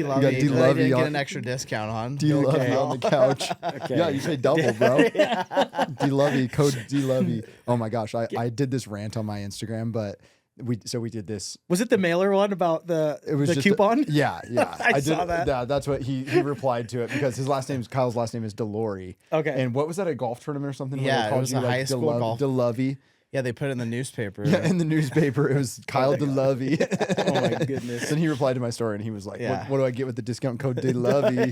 D-Lovey. You got D-Lovey Didn't get on- an extra discount on. D-Lovey on the couch. Okay. Yeah, you say double, bro. D-Lovey, code D-Lovey. Oh my gosh, I did this rant on my Instagram, but we did this. Was it the mailer one about the Just coupon? Yeah. I saw that. Yeah, that's what he replied to it because Kyle's last name is DeLorey. Okay. And what was that, a golf tournament or something? Yeah, where they it called was you, a high school golf. DeLovey. Yeah, they put it in the newspaper. Yeah, in the newspaper it was Kyle DeLovey. Oh my goodness. Then he replied to my story and he was like, Yeah. what do I get with the discount code DeLovey?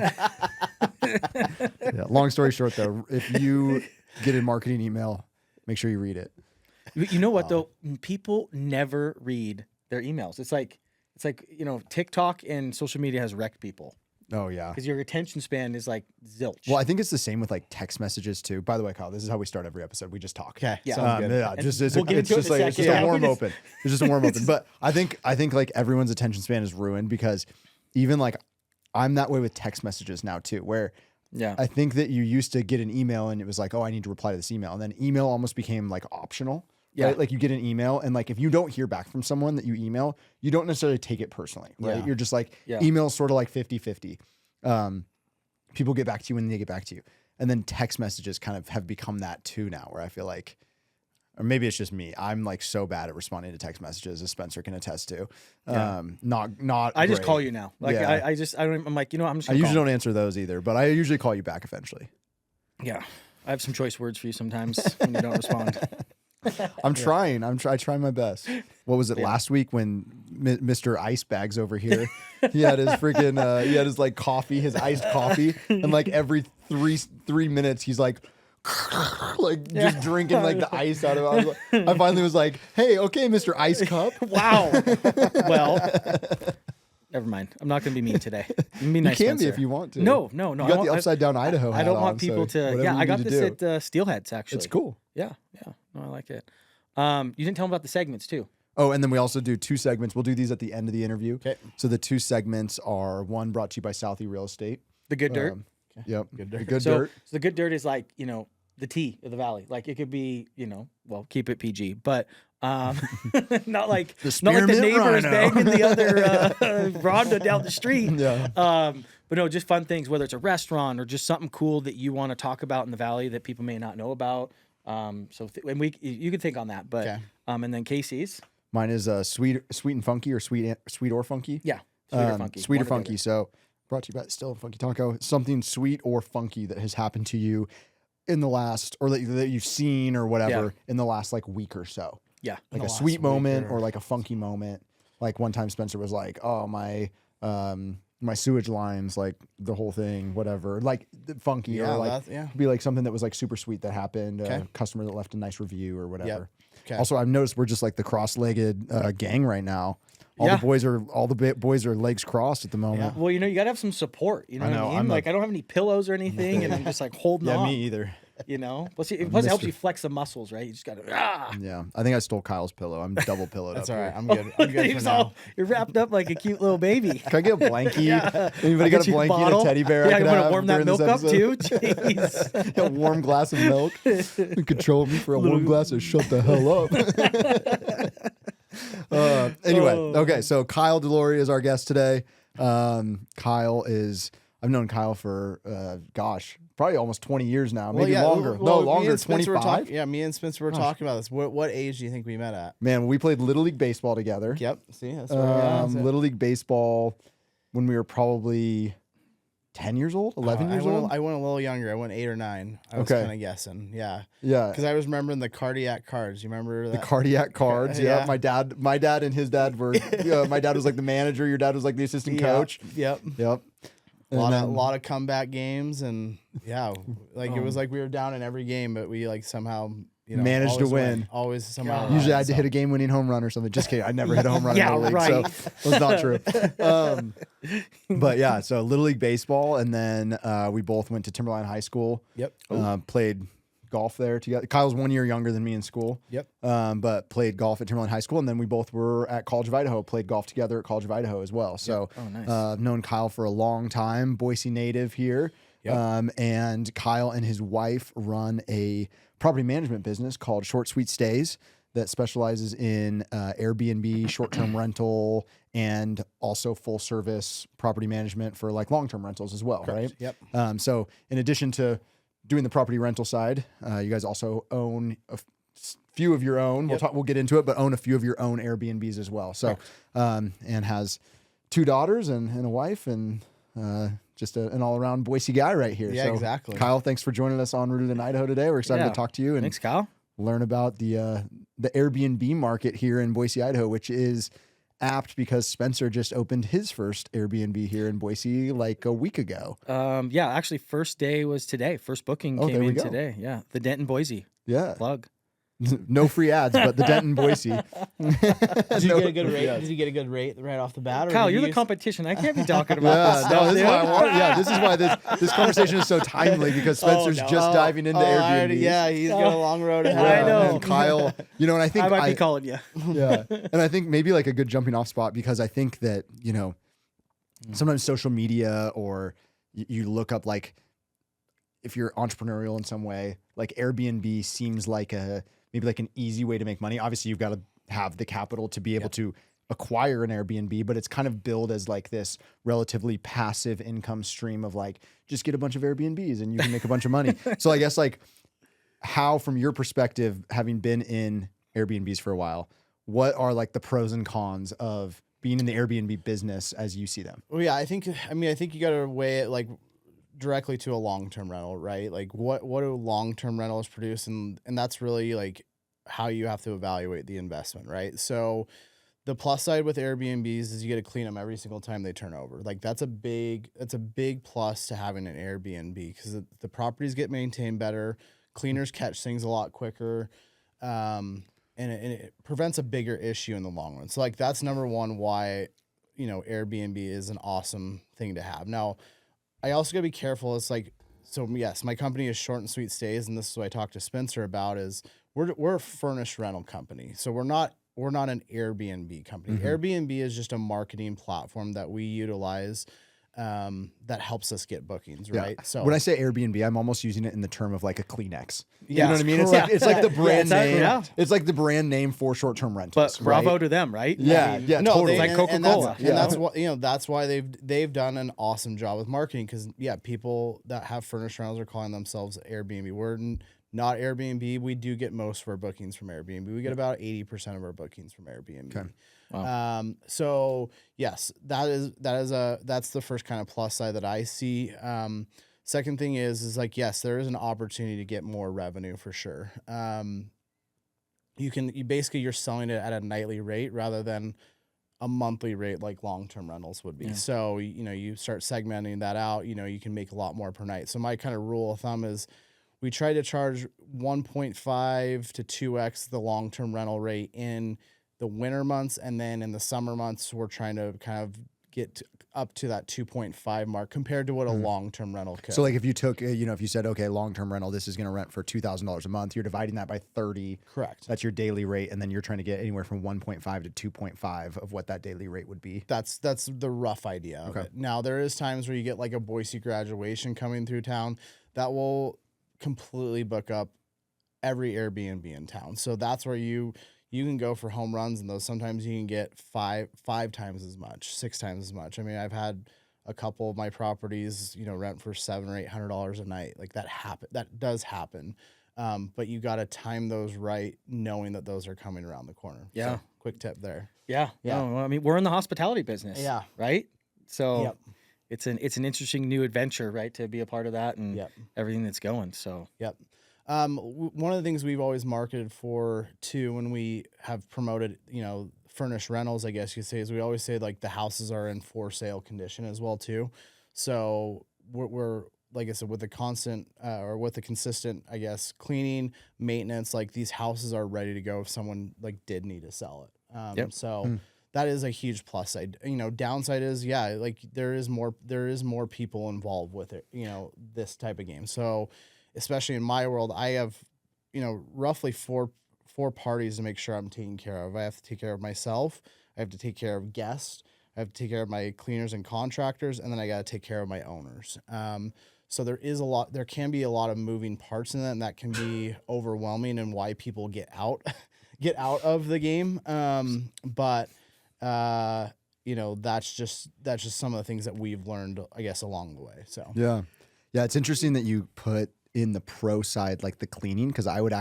Yeah, long story short though, if you get a marketing email, make sure you read it. You know what though? People never read their emails. It's like TikTok and social media has wrecked people Oh yeah. because your attention span is like zilch. Well, I think it's the same with like text messages too. By the way, Kyle, this is how we start every episode. We just talk. Okay. Yeah. Sounds good. Yeah, just we'll get into it in a it's second. just Yeah, a we warm just- open. It's just a warm open. But I think like everyone's attention span is ruined because even like I'm that way with text messages now too, where yeah. I think that you used to get an email and it was like, oh, I need to reply to this email, and then email almost became like optional. Yeah. Right? Like you get an email and like if you don't hear back from someone that you email, you don't necessarily take it personally, right? Yeah. You're just like Yeah. email's sort of like 50-50. People get back to you when they get back to you. And then text messages kind of have become that too now, where I feel like, or maybe it's just me, I'm like so bad at responding to text messages, as Spencer can attest to. Yeah. Not I just great. call you now. Like Yeah. I'm like, I'm just I gonna usually call. don't answer those either, but I usually call you back eventually. Yeah. I have some choice words for you sometimes when you don't respond. I'm trying. I try my best. What was it last week when Mr. Ice Bags over here? He had his freaking he had his like coffee, his iced coffee, and like every three minutes he's like just drinking like the ice out of it. I finally was like, "Hey, okay, Mr. Ice Cup." Wow. Well, never mind. I'm not going to be mean today. I'm be nice, you can be Spencer. if you want to. No. You got the upside down Idaho. I hat don't on, want people so to. whatever Yeah, you I got need to this do. at Steelheads actually. It's cool. Yeah. No, I like it. You didn't tell them about the segments too. Oh, and then we also do 2 segments. We'll do these at the end of the interview. Okay. So the 2 segments are one brought to you by Southie Real Estate. The good dirt. Yep. Good dirt. The good So dirt. the good dirt is like, the tea of the valley. Like it could be, well, keep it PG, but not like not like the spearmint neighbors rhino. banging the other Rhonda down the street. Yeah. But no, just fun things, whether it's a restaurant or just something cool that you want to talk about in the valley that people may not know about. And you can think on that, but Okay. And then Casey's, Mine is sweet and funky, or sweet or funky. yeah, sweet or funky, Sweet or one the funky. other. So brought to you by Still and Funky Taco. Something sweet or funky that has happened to you in the last, or that you've seen or whatever in the last like week or so. Yeah, Like the a last sweet week moment or- or like a funky moment. Like one time Spencer was like, "Oh, my sewage lines, like the whole thing, whatever." Like funky Yeah, or like that's- yeah. be like something that was like super sweet that happened. Okay. A customer that left a nice review or whatever. Okay. Also, I've noticed we're just like the cross-legged gang right now. All Yeah. the boys are legs crossed at the moment. Well, you gotta have some support. You know, I know, what I mean? I'm Like I don't have any pillows or anything, and I'm just like holding on. either. Plus it helps Mister- you flex the muscles, right? You just gotta. Yeah, I think I stole Kyle's pillow. I'm double pillowed. That's up all right. here. I'm good. I'm good for now. You're wrapped up like a cute little baby. Can I get a blankie? Yeah. Anybody I'll got get a you blankie bottle. and a teddy bear? I Yeah, could you want to have warm that during this milk up too? episode? Jeez. A warm glass of milk. Control me for a warm glass of shut the hell up. Anyway, okay, so Kyle DeLorey is our guest today. I've known Kyle for, probably almost 20 years now, maybe longer. Me and Spencer were 25. me and Spencer were talking about this. What age do you think we met at? Man, we played Little League Baseball together. Yep. See, that's what Little League Baseball when we were probably 10 years old, 11 years old. I went a little younger. I went 8 or 9. I was Okay. kind of guessing. Yeah. Yeah. Because I was remembering the cardiac cards. You remember The that? cardiac cards. Yeah. Yeah. My dad and his dad were, my dad was like the manager. Your dad was like the assistant coach. Yep. Yep. A lot of comeback games, and it was like we were down in every game, but we like somehow Managed to always win. Always somehow. Usually I had to hit a game-winning home run or something. Just kidding. I never hit a home run Yeah, in Little League, right. so that's not true. But yeah, so Little League Baseball, and then we both went to Timberline High School. Yep. Played golf there together. Kyle's 1 year younger than me in school. Yep. But played golf at Timberline High School, and then we both were at College of Idaho. Played golf together at College of Idaho as well. So Oh, nice. I've known Kyle for a long time. Boise native here. Yep. And Kyle and his wife run a property management business called Short Sweet Stays. that specializes in Airbnb, short-term rental, and also full-service property management for like long-term rentals as well, right? Yep. So in addition to doing the property rental side, you guys also own a few of your own. We'll get into it, but own a few of your own Airbnbs as well. So, and has 2 daughters and a wife and just an all-around Boise guy right here. Yeah, so, exactly. Kyle, thanks for joining us on Rooted in Idaho today. We're excited to talk to you and thanks, Kyle. learn about the Airbnb market here in Boise, Idaho, which is apt because Spencer just opened his first Airbnb here in Boise like a week ago. Yeah, actually, first day was today. First booking came in today. Yeah, the Denton Boise. Yeah. Plug. No free ads, but the Denton Boise. Did you get a good rate? Did you get a good rate right off the bat? Or Kyle, you're the competition. I can't be talking about this stuff. This is why this conversation is so timely because Spencer's just diving into Airbnb. Yeah, he's got a long road ahead. I know. And Kyle, and I think I might be calling you. Yeah. And I think maybe like a good jumping off spot because I think that, sometimes social media or you look up like if you're entrepreneurial in some way, like Airbnb seems like maybe like an easy way to make money. Obviously, you've got to have the capital to be able to acquire an Airbnb, but it's kind of billed as like this relatively passive income stream of like, just get a bunch of Airbnbs and you can make a bunch of money. So I guess like how, from your perspective, having been in Airbnbs for a while, what are like the pros and cons of being in the Airbnb business as you see them? Well, yeah, I think you got to weigh it like directly to a long-term rental, right? Like what do long-term rentals produce? And that's really like how you have to evaluate the investment, right? So the plus side with Airbnbs is you get to clean them every single time they turn over. Like that's a big plus to having an Airbnb because the properties get maintained better, cleaners catch things a lot quicker, and it prevents a bigger issue in the long run. So like that's number one why Airbnb is an awesome thing to have. Now, I also gotta be careful. It's like, so yes, my company is Short and Sweet Stays, and this is what I talked to Spencer about. Is we're a furnished rental company, so we're not an Airbnb company. Mm-hmm. Airbnb is just a marketing platform that we utilize that helps us get bookings, right? So when I say Airbnb, I'm almost using it in the term of like a Kleenex. Yeah, you know what I mean? It's like the brand name. Yeah. It's like the brand name for short-term rentals. But bravo to them, right? Yeah, totally. Like Coca-Cola. And that's what that's why they've done an awesome job with marketing because people that have furnished rentals are calling themselves Airbnb. We're not Airbnb. We do get most of our bookings from Airbnb. We get about 80% of our bookings from Airbnb. Okay. Wow. So yes, that's the first kind of plus side that I see. Second thing is like, yes, there is an opportunity to get more revenue for sure. You're selling it at a nightly rate rather than a monthly rate like long-term rentals would be. Yeah. So, you start segmenting that out, you can make a lot more per night. So my kind of rule of thumb is we try to charge 1.5 to 2x the long-term rental rate in the winter months, and then in the summer months, we're trying to kind of get up to that 2.5 mark compared to what a long-term rental could. So like if you took, if you said, okay, long-term rental, this is going to rent for $2,000 a month, you're dividing that by 30. Correct. That's your daily rate. And then you're trying to get anywhere from 1.5 to 2.5 of what that daily rate would be. That's the rough idea of it. Now there is times where you get like a Boise graduation coming through town that will completely book up every Airbnb in town. So that's where you can go for home runs, and those sometimes you can get five times as much, 6 times as much. I mean, I've had a couple of my properties, rent for $700 or $800 a night. Like that does happen. But you got to time those right, knowing that those are coming around the corner. Yeah. So, quick tip there. Yeah. No, I mean, we're in the hospitality business. Yeah. Right. So it's an interesting new adventure, right? To be a part of that and everything that's going. So. Yep. One of the things we've always marketed for too, when we have promoted, furnished rentals, I guess you could say, is we always say like the houses are in for sale condition as well too. So we're like I said, with the consistent, I guess, cleaning, maintenance, like these houses are ready to go if someone like did need to sell it. That is a huge plus side. Downside is like there is more people involved with it, this type of game. So especially in my world, I have, roughly four parties to make sure I'm taken care of. I have to take care of myself. I have to take care of guests. I have to take care of my cleaners and contractors, and then I got to take care of my owners. So there can be a lot of moving parts in that, and that can be overwhelming and why people get out, get out of the game. But you know, that's just some of the things that we've learned, I guess, along the way. So yeah, it's interesting that you put in the pro side like the cleaning, because I would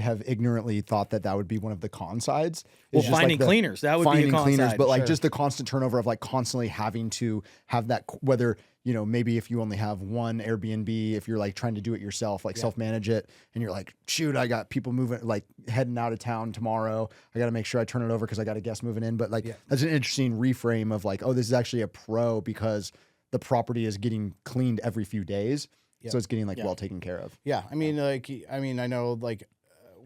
have ignorantly thought that would be one of the con sides. Well, It's just finding like cleaners, that would be a con side. but like sure. just the constant turnover of like constantly having to have that, whether, you know, maybe if you only have one Airbnb, if you're like trying to do it yourself, like self-manage it, and you're like, shoot, I got people moving, like heading out of town tomorrow. I got to make sure I turn it over because I got a guest moving in. But like, that's an interesting reframe of like, oh, this is actually a pro because the property is getting cleaned every few days. So it's getting like well taken care of. Yeah. I mean, I know like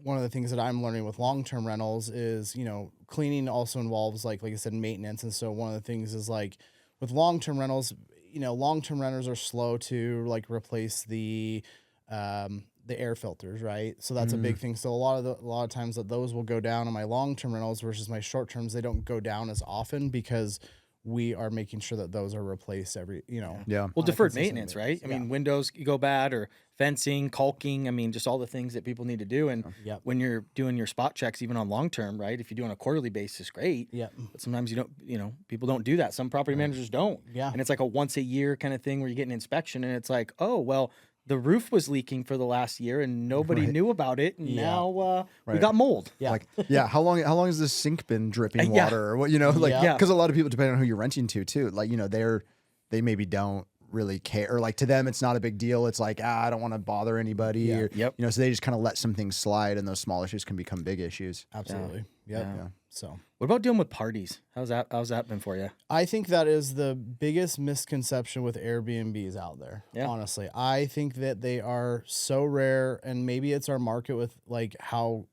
one of the things that I'm learning with long-term rentals is, you know, cleaning also involves like I said, maintenance. And so one of the things is like with long-term rentals, you know, long-term renters are slow to like replace the air filters, right? So that's a big thing. So a lot of times that those will go down on my long-term rentals versus my short-terms, they don't go down as often because we are making sure that those are replaced every, you know. Yeah. Well, deferred maintenance, right? I mean, windows go bad, or fencing, caulking. I mean, just all the things that people need to do. And when you're doing your spot checks, even on long term, right? If you do on a quarterly basis, great. Yeah. But sometimes you don't, you know, people don't do that. Some property managers don't. Yeah. And it's like a once a year kind of thing where you get an inspection, and it's like, oh, well, the roof was leaking for the last year and nobody knew about it. And now we got mold. Yeah. Like, how long has this sink been dripping water, or what, you know, like, because a lot of people, depending on who you're renting to too, like, you know, they maybe don't really care, or like to them it's not a big deal. It's like, I don't want to bother anybody, or, you know, so they just kind of let some things slide, and those small issues can become big issues. Absolutely. Yeah. So what about dealing with parties? How's that been for you? I think that is the biggest misconception with Airbnbs out there. Honestly, I think that they are so rare, and maybe it's our market with like how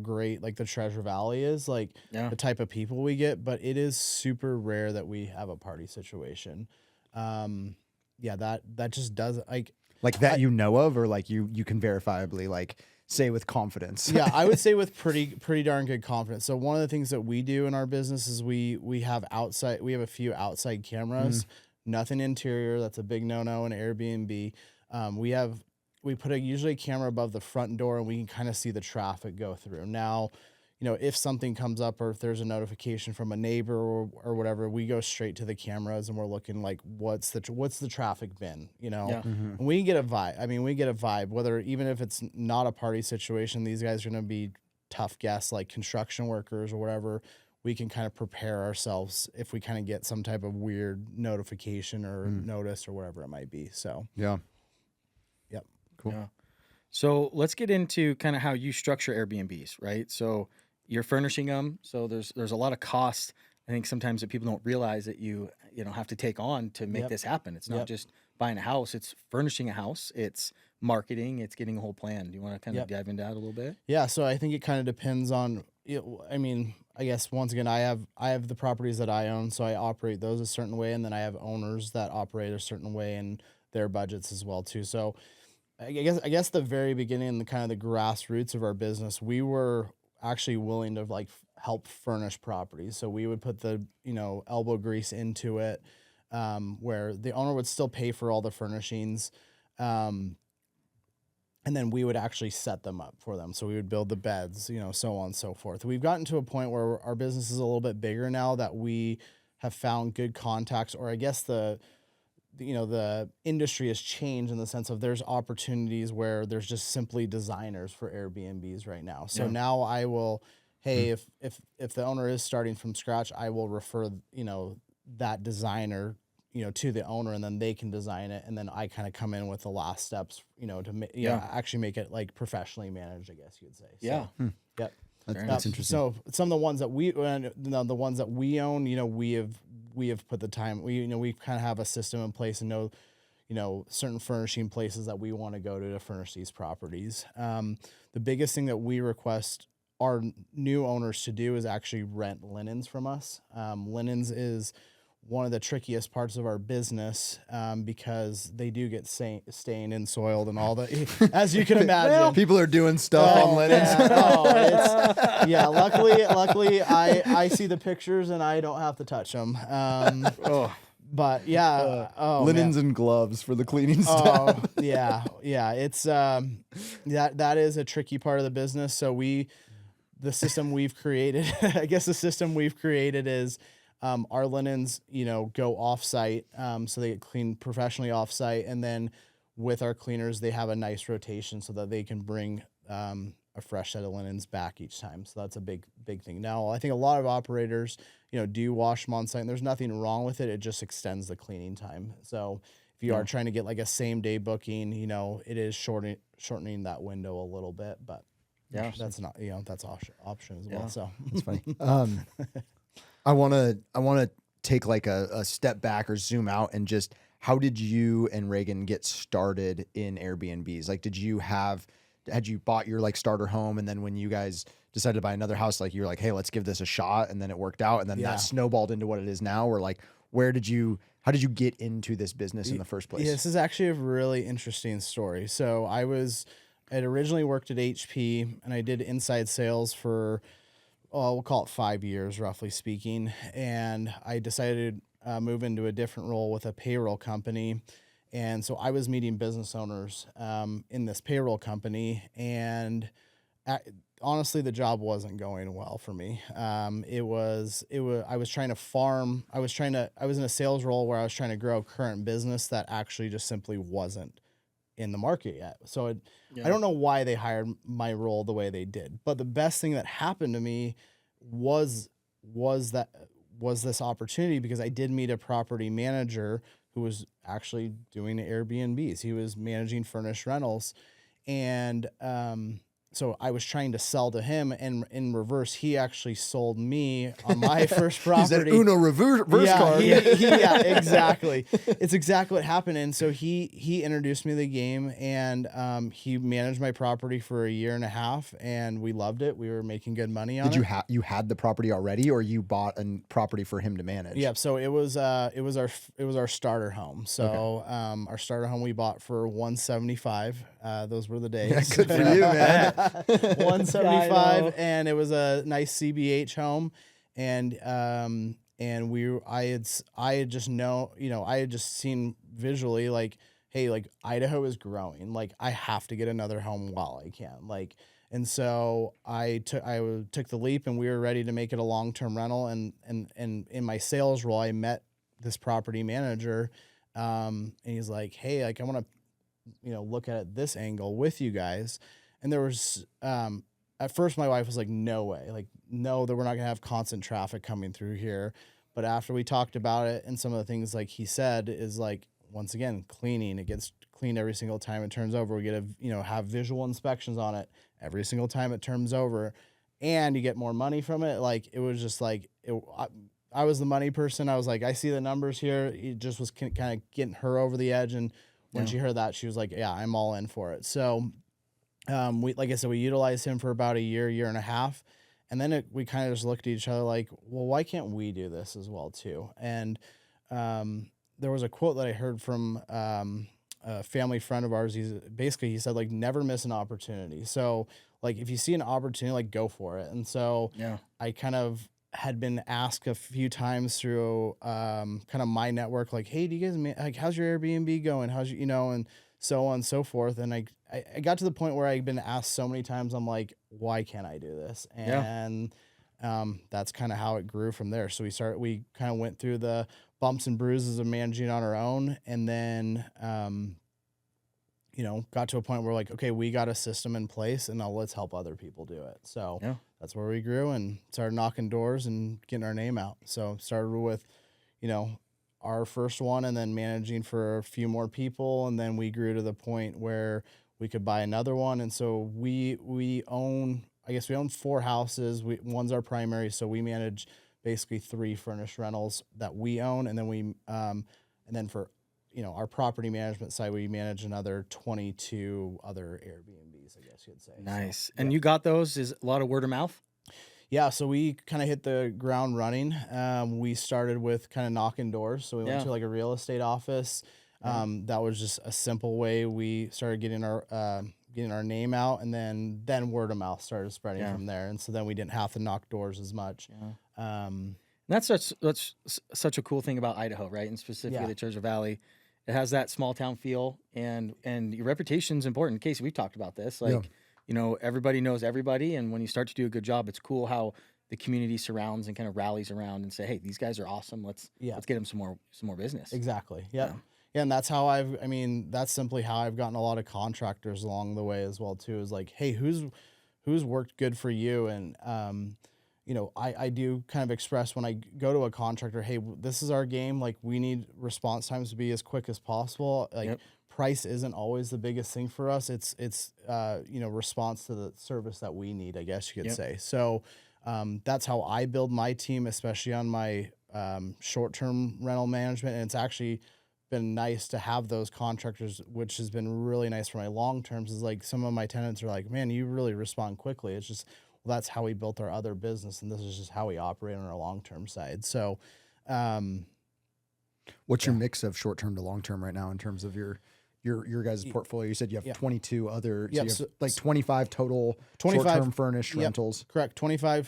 great like the Treasure Valley is, like the type of people we get, but it is super rare that we have a party situation. That just doesn't like that, you know of, or like you can verifiably like say with confidence. Yeah, I would say with pretty darn good confidence. So one of the things that we do in our business is we have a few outside cameras, nothing interior. That's a big no-no in Airbnb. We put usually a camera above the front door, and we can kind of see the traffic go through. Now, you know, if something comes up or if there's a notification from a neighbor or whatever, we go straight to the cameras and we're looking like, what's the traffic been, you know? And we get a vibe. I mean, we get a vibe, whether even if it's not a party situation, these guys are going to be tough guests like construction workers or whatever. We can kind of prepare ourselves if we kind of get some type of weird notification or notice or whatever it might be. So, Cool. Yeah. So let's get into kind of how you structure Airbnbs, right? So you're furnishing them, so there's a lot of cost. I think sometimes that people don't realize that you have to take on to make this happen. It's not just buying a house; it's furnishing a house, it's marketing, it's getting a whole plan. Do you want to kind of dive into that a little bit? Yeah, so I think it kind of depends on. I mean, I guess once again, I have the properties that I own, so I operate those a certain way, and then I have owners that operate a certain way, and their budgets as well too. So I guess the very beginning and the kind of the grassroots of our business, we were actually willing to like help furnish properties. So we would put the, elbow grease into it, where the owner would still pay for all the furnishings. And then we would actually set them up for them. So we would build the beds, so on and so forth. We've gotten to a point where our business is a little bit bigger now that we have found good contacts, or I guess the industry has changed in the sense of there's opportunities where there's just simply designers for Airbnbs right now. So now I will, if the owner is starting from scratch, I will refer, that designer, to the owner, and then they can design it. And then I kind of come in with the last steps, to actually make it like professionally managed, I guess you would say. So, Yep. That's interesting. So some of the ones that we own, we have put the time. We kind of have a system in place and know, certain furnishing places that we want to go to furnish these properties. The biggest thing that we request our new owners to do is actually rent linens from us. Linens is one of the trickiest parts of our business, because they do get stained and soiled and all that, as you can imagine. People are doing stuff on linens. Luckily, I see the pictures and I don't have to touch them. But yeah, oh linens man. and gloves for the cleaning staff. Oh yeah, yeah. It's that is a tricky part of the business. So the system we've created, I guess the system we've created is our linens, go off site. So they get cleaned professionally off site, and then with our cleaners, they have a nice rotation so that they can bring a fresh set of linens back each time. So that's a big thing. Now, I think a lot of operators, do wash them on site, and there's nothing wrong with it. It just extends the cleaning time. So if you are trying to get like a same day booking, it is shortening that window a little bit, but that's not, that's option as well. So that's funny. I want to take like a step back or zoom out and just, how did you and Reagan get started in Airbnbs? Like, had you bought your like starter home, and then when you guys decided to buy another house, like you're like, hey, let's give this a shot, and then it worked out, and then that snowballed into what it is now? Or like, how did you get into this business in the first place? Yeah, this is actually a really interesting story. So I had originally worked at HP, and I did inside sales for, we'll call it 5 years, roughly speaking. And I decided to move into a different role with a payroll company. And so I was meeting business owners in this payroll company, and honestly, the job wasn't going well for me. I was trying to farm. I was in a sales role where I was trying to grow current business that actually just simply wasn't in the market yet. So I don't know why they hired my role the way they did, but the best thing that happened to me was this opportunity, because I did meet a property manager who was actually doing Airbnbs. He was managing furnished rentals. And so I was trying to sell to him, and in reverse, he actually sold me on my first property. He's an Uno reverse card. Yeah, exactly. It's exactly what happened. And so he introduced me to the game, and he managed my property for a year and a half, and we loved it. We were making good money on it. Did you had the property already, or you bought a property for him to manage? Yeah, so it was our starter home. So our starter home we bought for $175. Those were the days. Yeah, good for you, man. 175, and it was a nice CBH home, and I had just seen visually, like, hey, like Idaho is growing, like I have to get another home while I can, like, and so I took the leap, and we were ready to make it a long-term rental, and in my sales role I met this property manager, and he's like, hey, like I want to look at this angle with you guys. And there was, at first my wife was like, no way, like, no, that we're not gonna have constant traffic coming through here. But after we talked about it, and some of the things like he said is like, once again, cleaning, it gets cleaned every single time it turns over. We get have visual inspections on it every single time it turns over, and you get more money from it. Like, it was just like, I was the money person. I was like, I see the numbers here. It just was kind of getting her over the edge. And when she heard that, she was like, yeah, I'm all in for it. So like I said, we utilized him for about a year and a half. And then we kind of just looked at each other like, well, why can't we do this as well too? And there was a quote that I heard from a family friend of ours. He said, like, never miss an opportunity. So like, if you see an opportunity, like, go for it. And so I kind of had been asked a few times through kind of my network, like, hey, do you guys, like, how's your Airbnb going? How's your, and so on and so forth. And I got to the point where I'd been asked so many times, I'm like, why can't I do this? And that's kind of how it grew from there. So we kind of went through the bumps and bruises of managing on our own. And then, got to a point where, like, okay, we got a system in place, and now let's help other people do it. So that's where we grew and started knocking doors and getting our name out. So started with, our first one, and then managing for a few more people. And then we grew to the point where we could buy another one. And so we own 4 houses. One's our primary. So we manage basically 3 furnished rentals that we own. And then and then for, our property management side, we manage another 22 other Airbnbs, I guess you'd say. Nice. So, and you got those, is a lot of word of mouth? Yeah, so we kind of hit the ground running. We started with kind of knocking doors. So we went to like a real estate office. That was just a simple way we started getting our name out, and then word of mouth started spreading from there. And so then we didn't have to knock doors as much. And that's such a cool thing about Idaho, right? And specifically the Treasure Valley. It has that small town feel, and your reputation's important. Casey, we've talked about this. Like, everybody knows everybody, and when you start to do a good job, it's cool how the community surrounds and kind of rallies around and say, "Hey, these guys are awesome. Let's get them some more business." Exactly. Yeah. Yeah, and that's how that's simply how I've gotten a lot of contractors along the way as well too. Is like, hey, who's worked good for you? And I do kind of express when I go to a contractor, hey, this is our game. Like, we need response times to be as quick as possible. Like, price isn't always the biggest thing for us. It's response to the service that we need, I guess you could say. So that's how I build my team, especially on my short-term rental management. And it's actually been nice to have those contractors, which has been really nice for my long terms. Is like, some of my tenants are like, man, you really respond quickly. It's just, well, that's how we built our other business, and this is just how we operate on our long-term side. So what's your mix of short-term to long-term right now in terms of your guys' portfolio? You said you have 22 other, so you have like 25 total 25 short-term furnished rentals. Correct. 25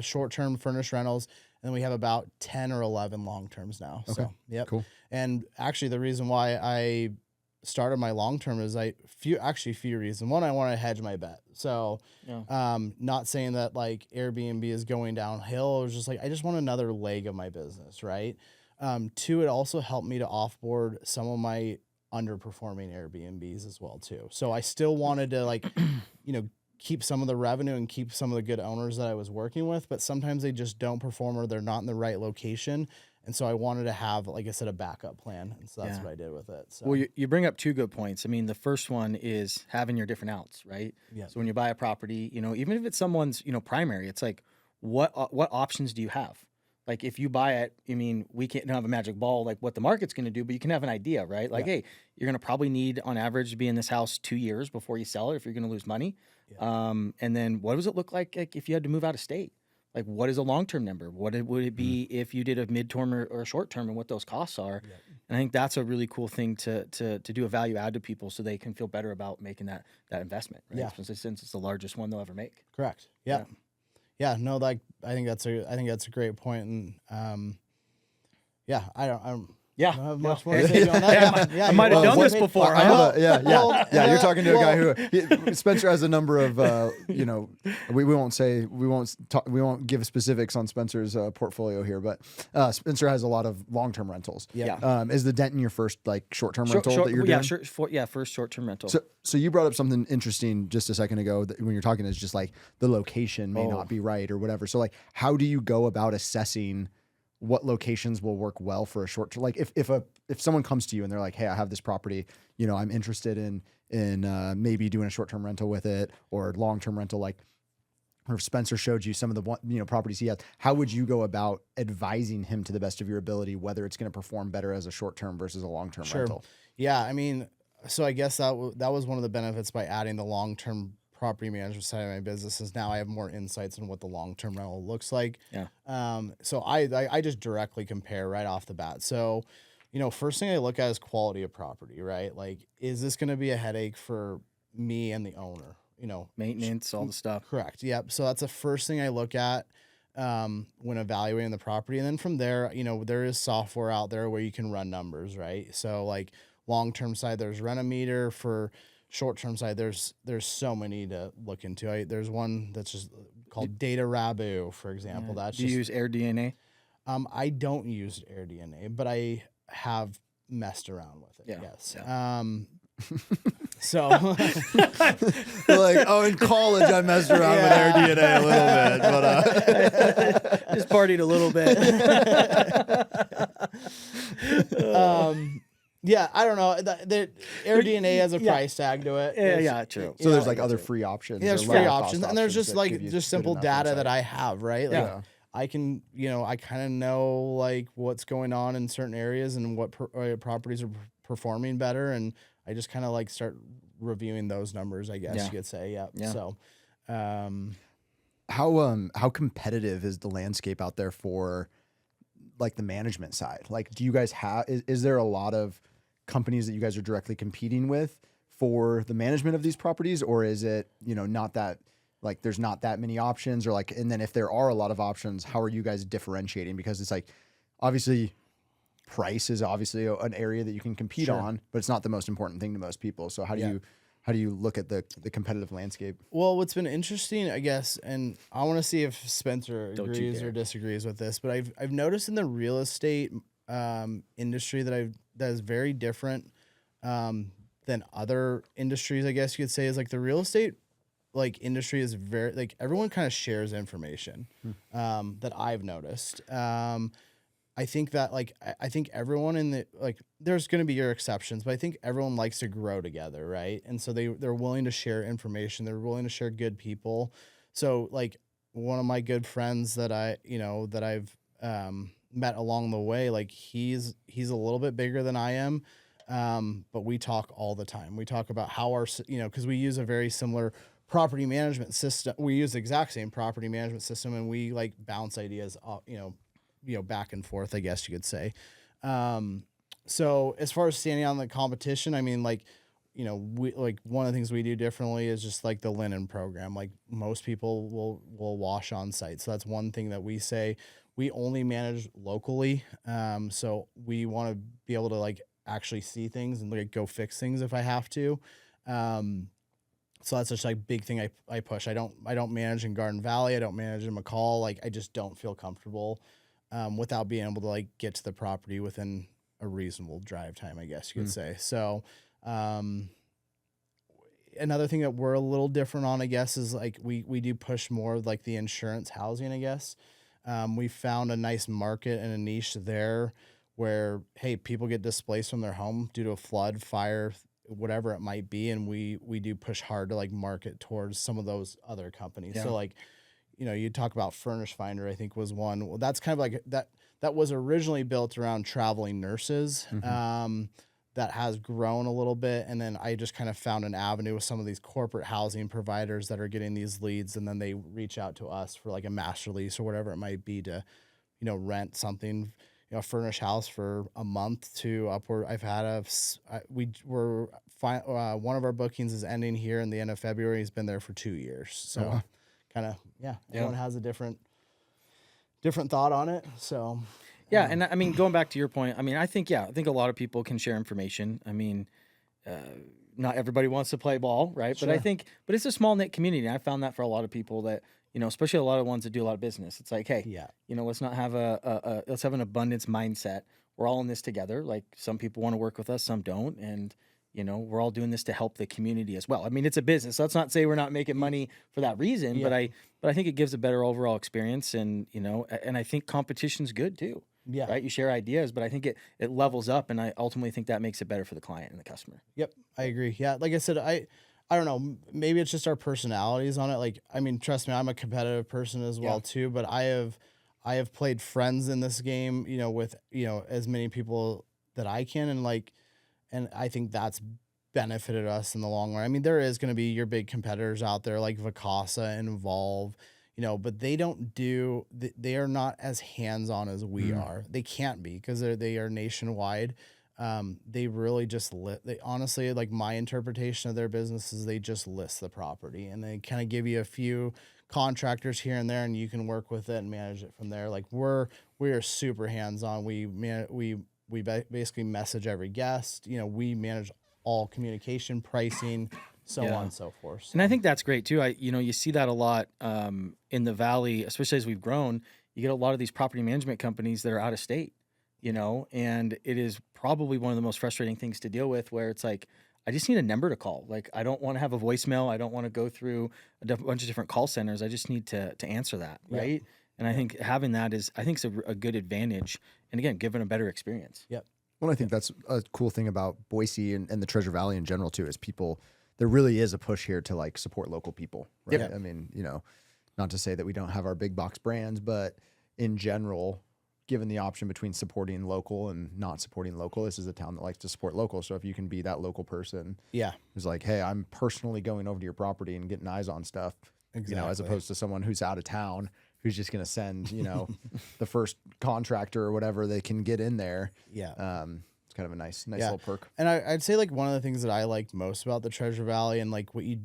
short-term furnished rentals. And then we have about 10 or 11 long-terms now. Okay. So, yep. Cool. And actually, the reason why I started my long-term is a few reasons. One, I want to hedge my bet. So, not saying that like Airbnb is going downhill. It was just like, I just want another leg of my business, right? Two, it also helped me to offboard some of my underperforming Airbnbs as well too. So I still wanted to keep some of the revenue and keep some of the good owners that I was working with, but sometimes they just don't perform or they're not in the right location. And so I wanted to have, like I said, a backup plan. And so that's what I did with it. So. Well, you bring up two good points. I mean, the first one is having your different outs, right? Yeah. So when you buy a property, even if it's someone's, primary, it's like, what options do you have? Like, if you buy it, we don't have a magic ball, like what the market's going to do, but you can have an idea, right? Like, hey, you're going to probably need on average to be in this house 2 years before you sell it if you're going to lose money. Yeah. And then what does it look like if you had to move out of state? Like, what is a long-term number? What would it be if you did a mid-term or short-term, and what those costs are? Yeah. And I think that's a really cool thing to do a value add to people so they can feel better about making that investment, right? Yeah. Since it's the largest one they'll ever make. Correct. Yeah. Yeah. No, like, I think that's a great point. And, I don't have much more to say on that. I might have done this before. You're talking to a guy who Spencer has a number of we won't give specifics on Spencer's portfolio here, but Spencer has a lot of long-term rentals. Is the Denton your first like short-term rental that you're doing? First short-term rental. So you brought up something interesting just a second ago that when you're talking is just like the location may not be right or whatever. So like, how do you go about assessing what locations will work well for a short term? Like if someone comes to you and they're like, hey, I have this property, I'm interested in maybe doing a short-term rental with it or long-term rental, like, or if Spencer showed you some of the properties he has, how would you go about advising him to the best of your ability, whether it's going to perform better as a short-term versus a long-term rental? Yeah. So I guess that was one of the benefits by adding the long-term property management side of my business is now I have more insights on what the long-term rental looks like. Yeah. So I just directly compare right off the bat. So, first thing I look at is quality of property, right? Like, is this going to be a headache for me and the owner? Maintenance, all the stuff. Correct. Yep. So that's the first thing I look at when evaluating the property. And then from there, there is software out there where you can run numbers, right? So like long-term side, there's Rent-A-Meter. For short-term side, there's so many to look into. There's one that's just called Data Rabu, for example. Do you use AirDNA? I don't use AirDNA, but I have messed around with it. Yes. Yeah. So like, in college I messed around with AirDNA a little bit, but just partied a little bit. Yeah, I don't know. The AirDNA has a price tag to it. Yeah, true. So there's like other free options. Yeah, there's free options, and there's just like simple data that I have, right? Like, I can, I kind of know like what's going on in certain areas and what properties are performing better, and I just kind of like start reviewing those numbers, I guess you could say. Yeah. So, how competitive is the landscape out there for like the management side? Like, do you guys have, is there a lot of companies that you guys are directly competing with for the management of these properties, or is it, not that like there's not that many options, or like, and then if there are a lot of options, how are you guys differentiating? Because it's like, obviously price is obviously an area that you can compete on, but it's not the most important thing to most people. So how do you look at the competitive landscape? Well, what's been interesting, I guess, and I want to see if Spencer Don't you agrees dare. or disagrees with this, but I've noticed in the real estate industry that is very different than other industries, I guess you could say, is like the real estate like industry is very like everyone kind of shares information that I've noticed. I think that like I think everyone in the like there's going to be your exceptions, but I think everyone likes to grow together, right? And so they're willing to share information. They're willing to share good people. So like one of my good friends that I've met along the way, like he's a little bit bigger than I am, but we talk all the time. We talk about how our because we use a very similar property management system. We use the exact same property management system, and we like bounce ideas off, back and forth, I guess you could say. So as far as standing out in the competition, I mean, like, we like one of the things we do differently is just like the linen program. Like most people will wash on site. So that's one thing that we say. We only manage locally. So we want to be able to like actually see things and like go fix things if I have to. So that's just like big thing I push. I don't manage in Garden Valley. I don't manage in McCall. Like I just don't feel comfortable without being able to like get to the property within a reasonable drive time, I guess you could say. So another thing that we're a little different on, I guess, is like we do push more of like the insurance housing, I guess. We found a nice market and a niche there where, hey, people get displaced from their home due to a flood, fire, whatever it might be, and we do push hard to like market towards some of those other companies. So like, you talk about Furnish Finder, I think was one. Well, that's kind of like that was originally built around traveling nurses. That has grown a little bit, and then I just kind of found an avenue with some of these corporate housing providers that are getting these leads, and then they reach out to us for like a master lease or whatever it might be to, rent something, a furnished house for a month to upward. I've had one of our bookings is ending here in the end of February. He's been there for 2 years, so kind of everyone has a different thought on it. So. Yeah, and I mean, going back to your point, I mean, I think a lot of people can share information. I mean, not everybody wants to play ball, right? Sure. But it's a small knit community. I found that for a lot of people that, especially a lot of ones that do a lot of business. It's like, hey, let's not have let's have an abundance mindset. We're all in this together. Like some people want to work with us, some don't, and we're all doing this to help the community as well. I mean, it's a business. So let's not say we're not making money for that reason, but I think it gives a better overall experience, and and I think competition's good too. Yeah. Right. You share ideas, but I think it levels up, and I ultimately think that makes it better for the client and the customer. Yep. I agree. Yeah. Like I said, I don't know, maybe it's just our personalities on it. Like, I mean, trust me, I'm a competitive person as well too, but I have played friends in this game, with, as many people that I can. And I think that's benefited us in the long run. I mean, there is going to be your big competitors out there like Vacasa and Evolve, but they are not as hands-on as we are. They can't be because they are nationwide. They really just they honestly, like my interpretation of their business is they just list the property and they kind of give you a few contractors here and there, and you can work with it and manage it from there. Like we are super hands-on. We basically message every guest. We manage all communication, pricing, so on and so forth. So. And I think that's great too. You see that a lot in the Valley, especially as we've grown. You get a lot of these property management companies that are out of state, and it is probably one of the most frustrating things to deal with, where it's like, I just need a number to call. Like, I don't want to have a voicemail. I don't want to go through a bunch of different call centers. I just need to answer that, right? Yep. And I think having that is a good advantage, and again, giving a better experience. Yep. Well, I think that's a cool thing about Boise and the Treasure Valley in general too, is there really is a push here to like support local people, right? Yep. I mean, not to say that we don't have our big box brands, but in general, given the option between supporting local and not supporting local, this is a town that likes to support local. So if you can be that local person, who's like, hey, I'm personally going over to your property and getting eyes on stuff, as opposed to someone who's out of town who's just going to send, the first contractor or whatever they can get in there. Yeah. It's kind of a nice little perk. And I'd say like one of the things that I liked most about the Treasure Valley and like what you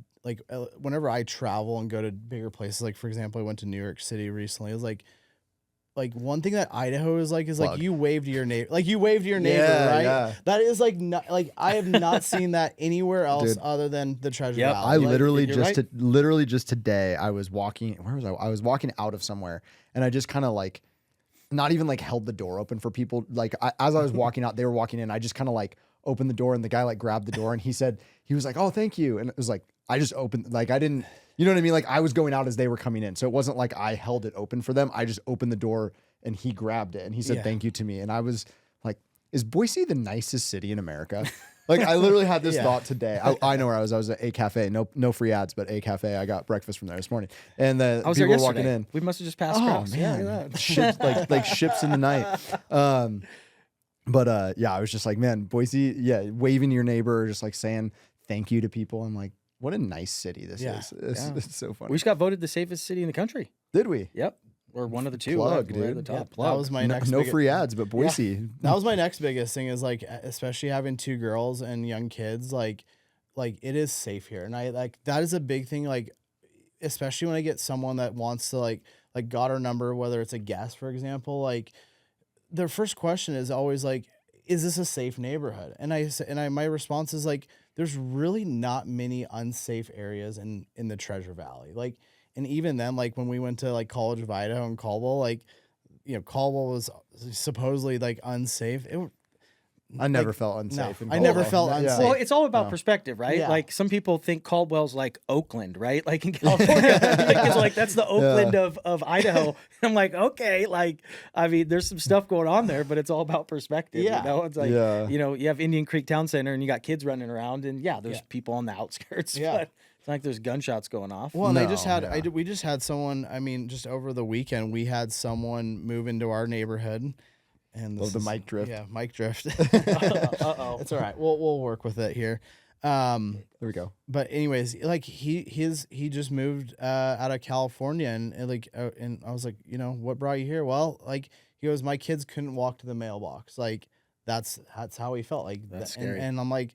whenever I travel and go to bigger places, like for example, I went to New York City recently. It was like one thing that Idaho is like Plug. you wave to your neighbor, like you wave to your neighbor, Yeah, right? yeah. That is like not, like I have not seen that anywhere else Dude. other than the Treasure Yep. Valley. I Like, literally you're just right. literally just today I was walking. Where was I? I was walking out of somewhere, and I just kind of like, not even like held the door open for people. Like as I was walking out, they were walking in. I just kind of like opened the door, and the guy like grabbed the door, and he was like, "Oh, thank you," and it was like I just opened, like I didn't, you know what I mean? Like I was going out as they were coming in, so it wasn't like I held it open for them. I just opened the door, and he grabbed it, and he said Yeah. thank you to me, and I was like, "Is Boise the nicest city in America?" Like I literally had this Yeah. thought today. I know where I was. I was at A Cafe. No free ads, but A Cafe. I got breakfast from there this morning, and the I was there people were walking yesterday. in. We must have just passed Oh across. Yeah, man, look at that. ships like ships in the night. But yeah, I was just like, man, Boise, yeah, waving to your neighbor, just like saying thank you to people. I'm like, what a nice city this Yeah. is. It's so funny. We just got voted the safest city in the country. Did we? Yep. We're one of the two. Plug, We're at dude. the yeah, top. that Plug. was my No, next no big- free ads, but Boise. That was my next biggest thing is like, especially having 2 girls and young kids, like it is safe here. And I like, that is a big thing. Like, especially when I get someone that wants to like got our number, whether it's a guest, for example, like their first question is always like, is this a safe neighborhood? And my response is like, there's really not many unsafe areas in the Treasure Valley. Like, and even then, like when we went to like College of Idaho and Caldwell, like, you know, Caldwell was supposedly like unsafe. I never like, felt unsafe. no, in I never Caldwell. felt Yeah. unsafe. Well, it's all about No. perspective, right? Yeah. Like some people think Caldwell's like Oakland, right? Like in California, it's like that's the Oakland of Idaho. I'm like, okay, like I mean, there's some stuff going on there, but it's all about perspective. Yeah. You know, it's like Yeah. you know, you have Indian Creek Town Center and you got kids running around, and yeah, there's Yeah. people on the outskirts, Yeah. but it's not like there's gunshots going off. Well, and I just No, had yeah. we just had someone. I mean, just over the weekend, we had someone move into our neighborhood, and Oh, the mic drift. Yeah, mic drift. Uh-oh. It's all right. We'll work with it here. There we go. But anyways, like he just moved out of California, and like and I was like, you know, what brought you here? Well, like he goes, my kids couldn't walk to the mailbox. Like that's how he felt. Like That's and, scary. and I'm like,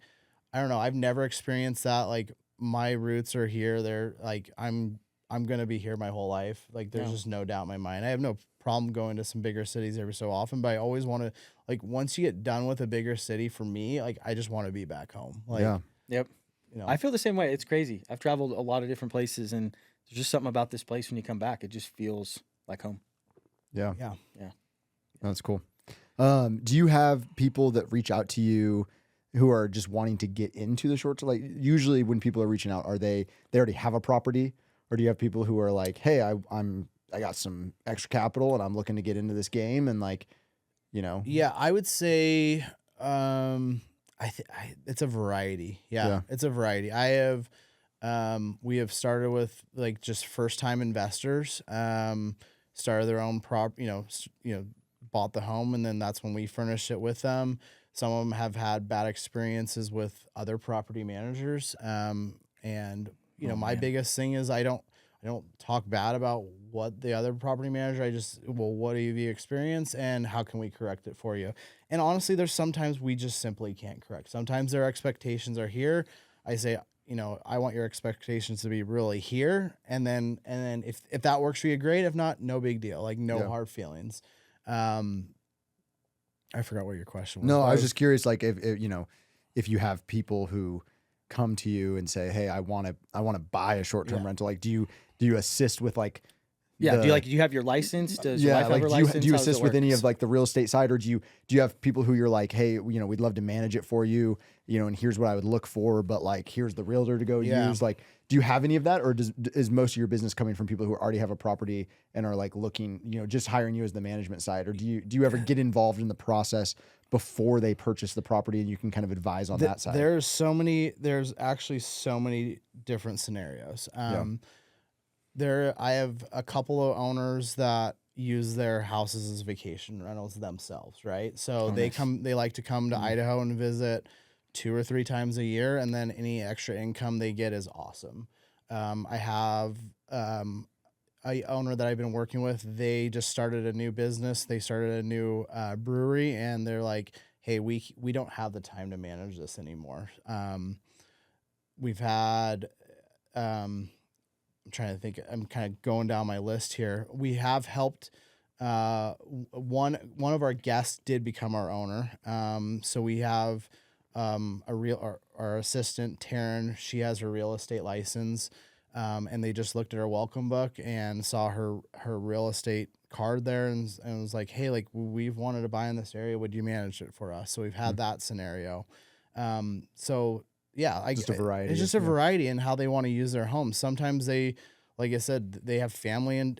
I don't know. I've never experienced that. Like my roots are here. They're like I'm gonna be here my whole life. Like there's Yeah. just no doubt in my mind. I have no problem going to some bigger cities every so often, but I always want to, like, once you get done with a bigger city, for me, like I just want to be back home. Like, Yeah. Yep. you know, I feel the same way. It's crazy. I've traveled a lot of different places, and there's just something about this place when you come back. It just feels like home. Yeah. yeah. That's cool. Do you have people that reach out to you who are just wanting to get into the short term? Like usually when people are reaching out, are they already have a property, or do you have people who are like, hey, I got some extra capital and I'm looking to get into this game, and like, you know, Yeah, I would say it's a variety. Yeah. It's a variety. I have we have started with like just first time investors, started their own bought the home, and then that's when we furnished it with them. Some of them have had bad experiences with other property managers. And you know, my biggest thing is I don't talk bad about what the other property manager. I just, well, what have you experienced and how can we correct it for you? And honestly, there's sometimes we just simply can't correct. Sometimes their expectations are here. I say, you know, I want your expectations to be really here. And then if that works for you, great. If not, no big deal. Like no hard feelings. I forgot what your question was. no, but I was just curious, like if you know, if you have people who come to you and say, hey, I want to buy a short-term rental. Like, do you assist with like, Yeah. the- Do you have your license? Does your yeah, wife like have her do you license? do you How does it assist with work? any of like the real estate side, or do you have people who you're like, hey, you know, we'd love to manage it for you, you know, and here's what I would look for, but like here's the realtor to go Yeah. use. Like, do you have any of that, or is most of your business coming from people who already have a property and are like looking, you know, just hiring you as the management side, or do you ever get involved in the process before they purchase the property and you can kind of advise on that side? There's actually so many different scenarios. I have a couple of owners that use their houses as vacation rentals themselves, right? So they like to come to Idaho and visit 2 or 3 times a year, and then any extra income they get is awesome. I have a owner that I've been working with. They just started a new business. They started a new brewery, and they're like, hey, we don't have the time to manage this anymore. We've had I'm trying to think. I'm kind of going down my list here. We have helped. One of our guests did become our owner. So we have our assistant Taryn. She has her real estate license, and they just looked at her welcome book and saw her real estate card there, and was like, hey, like we've wanted to buy in this area. Would you manage it for us? So we've had that scenario. So. Yeah, just a variety. It's just a variety in how they want to use their home. Sometimes they, like I said, they have family, and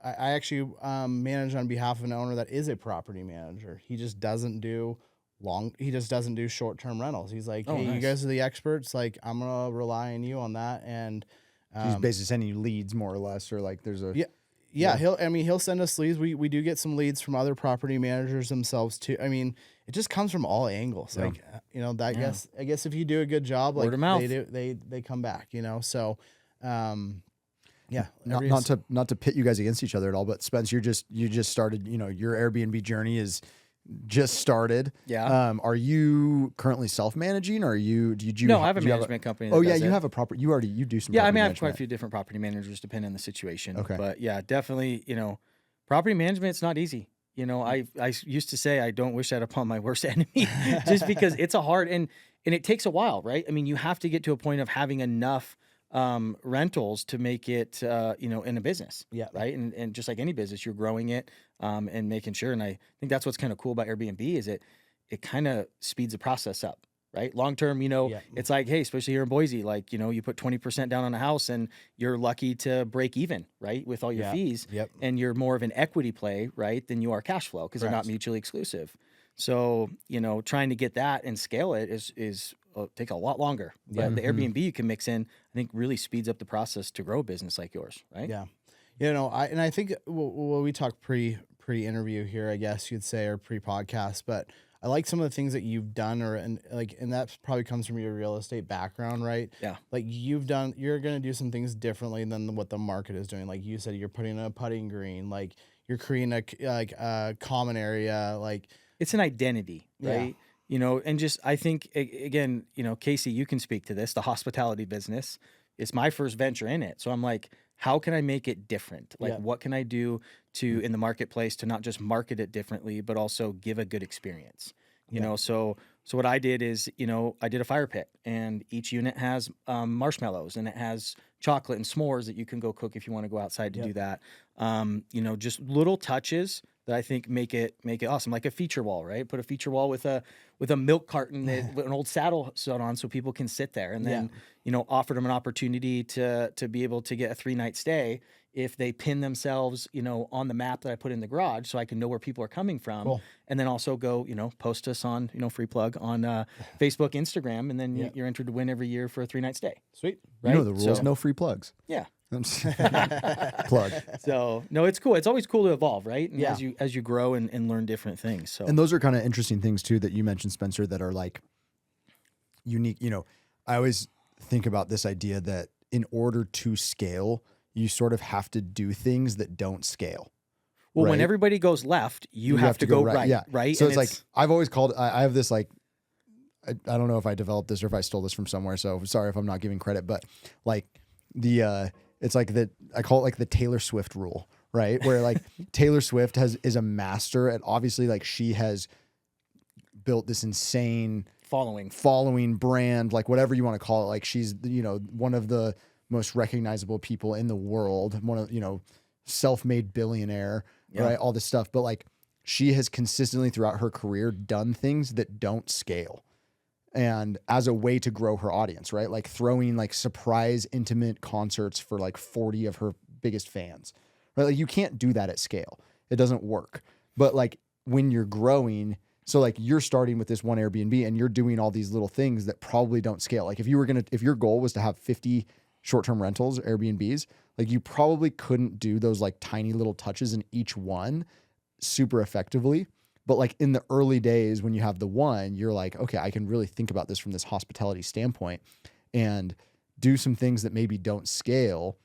I actually manage on behalf of an owner that is a property manager. He just doesn't do short-term rentals. He's like, hey, nice. You guys are the experts. Like, I'm gonna rely on you on that. And he's basically sending you leads more or less, or like there's a yeah. He'll send us leads. We do get some leads from other property managers themselves too. I mean, it just comes from all angles. Yeah. Like, I guess if you do a good job, like Word of mouth. they come back, So, yeah. Not to pit you guys against each other at all, but Spence, you just started, your Airbnb journey is just started. Yeah. Are you currently self-managing, or No, I have a management company. Oh yeah, you have a property. You do some. Yeah, I property mean, I have management. quite a few different property managers depending on the situation. Okay. But yeah, definitely, property management, it's not easy. I used to say I don't wish that upon my worst enemy, just because it's a hard and it takes a while, right? I mean, you have to get to a point of having enough rentals to make it, in a business. Yeah. Right. And just like any business, you're growing it and making sure. And I think that's what's kind of cool about Airbnb is it kind of speeds the process up. Right. Long term, it's like, hey, especially here in Boise, like, you put 20% down on a house and you're lucky to break even, right, with all your fees. Yep. And you're more of an equity play, right, than you are cash flow because they're not mutually exclusive. So, trying to get that and scale it is take a lot longer. But the Airbnb you can mix in, I think, really speeds up the process to grow a business like yours, right? Yeah. I think we talked pre-interview here, I guess you'd say, or pre-podcast, but I like some of the things that you've done, and that probably comes from your real estate background, right? Yeah. Like you're going to do some things differently than what the market is doing. Like you said, you're putting in a putting green, like you're creating a common area, like it's an identity, right? And just, I think, again, Casey, you can speak to this, the hospitality business. It's my first venture in it. So I'm like, how can I make it different? Like, what can I do in the marketplace to not just market it differently, but also give a good experience? So what I did is, I did a fire pit, and each unit has marshmallows, and it has chocolate and s'mores that you can go cook if you want to go outside to do that. Just little touches that I think make it awesome, like a feature wall, right? Put a feature wall with a milk carton with an old saddle set on so people can sit there, and then offered them an opportunity to be able to get a 3-night stay if they pin themselves, on the map that I put in the garage, so I can know where people are coming from. Cool. And then also go, post us on, free plug on Facebook, Instagram, and then you're entered to win every year for a 3-night stay. Sweet. Right? You know the rules, no free plugs. Yeah. Plug. So no, it's cool. It's always cool to evolve, right? And as you grow and learn different things. So, and those are kind of interesting things too that you mentioned, Spencer, that are like unique. I always think about this idea that in order to scale, you sort of have to do things that don't scale. Well, right? when everybody goes left, you have to go right. Yeah. Right. So it's like, I've always called, I have this like, I don't know if I developed this or if I stole this from somewhere. So sorry if I'm not giving credit, but like it's like I call it like the Taylor Swift rule, right? Where like Taylor Swift is a master at, obviously, like she has built this insane following brand, like whatever you want to call it. Like she's, one of the most recognizable people in the world, one of, self-made billionaire, right? All this stuff. But like she has consistently throughout her career done things that don't scale. And as a way to grow her audience, right? Like throwing like surprise intimate concerts for like 40 of her biggest fans, right? Like you can't do that at scale. It doesn't work. But like when you're growing, so like you're starting with this one Airbnb and you're doing all these little things that probably don't scale. Like if your goal was to have 50 short-term rentals, Airbnbs, like you probably couldn't do those like tiny little touches in each one super effectively. But like in the early days when you have the one, you're like, okay, I can really think about this from this hospitality standpoint and do some things that maybe don't scale,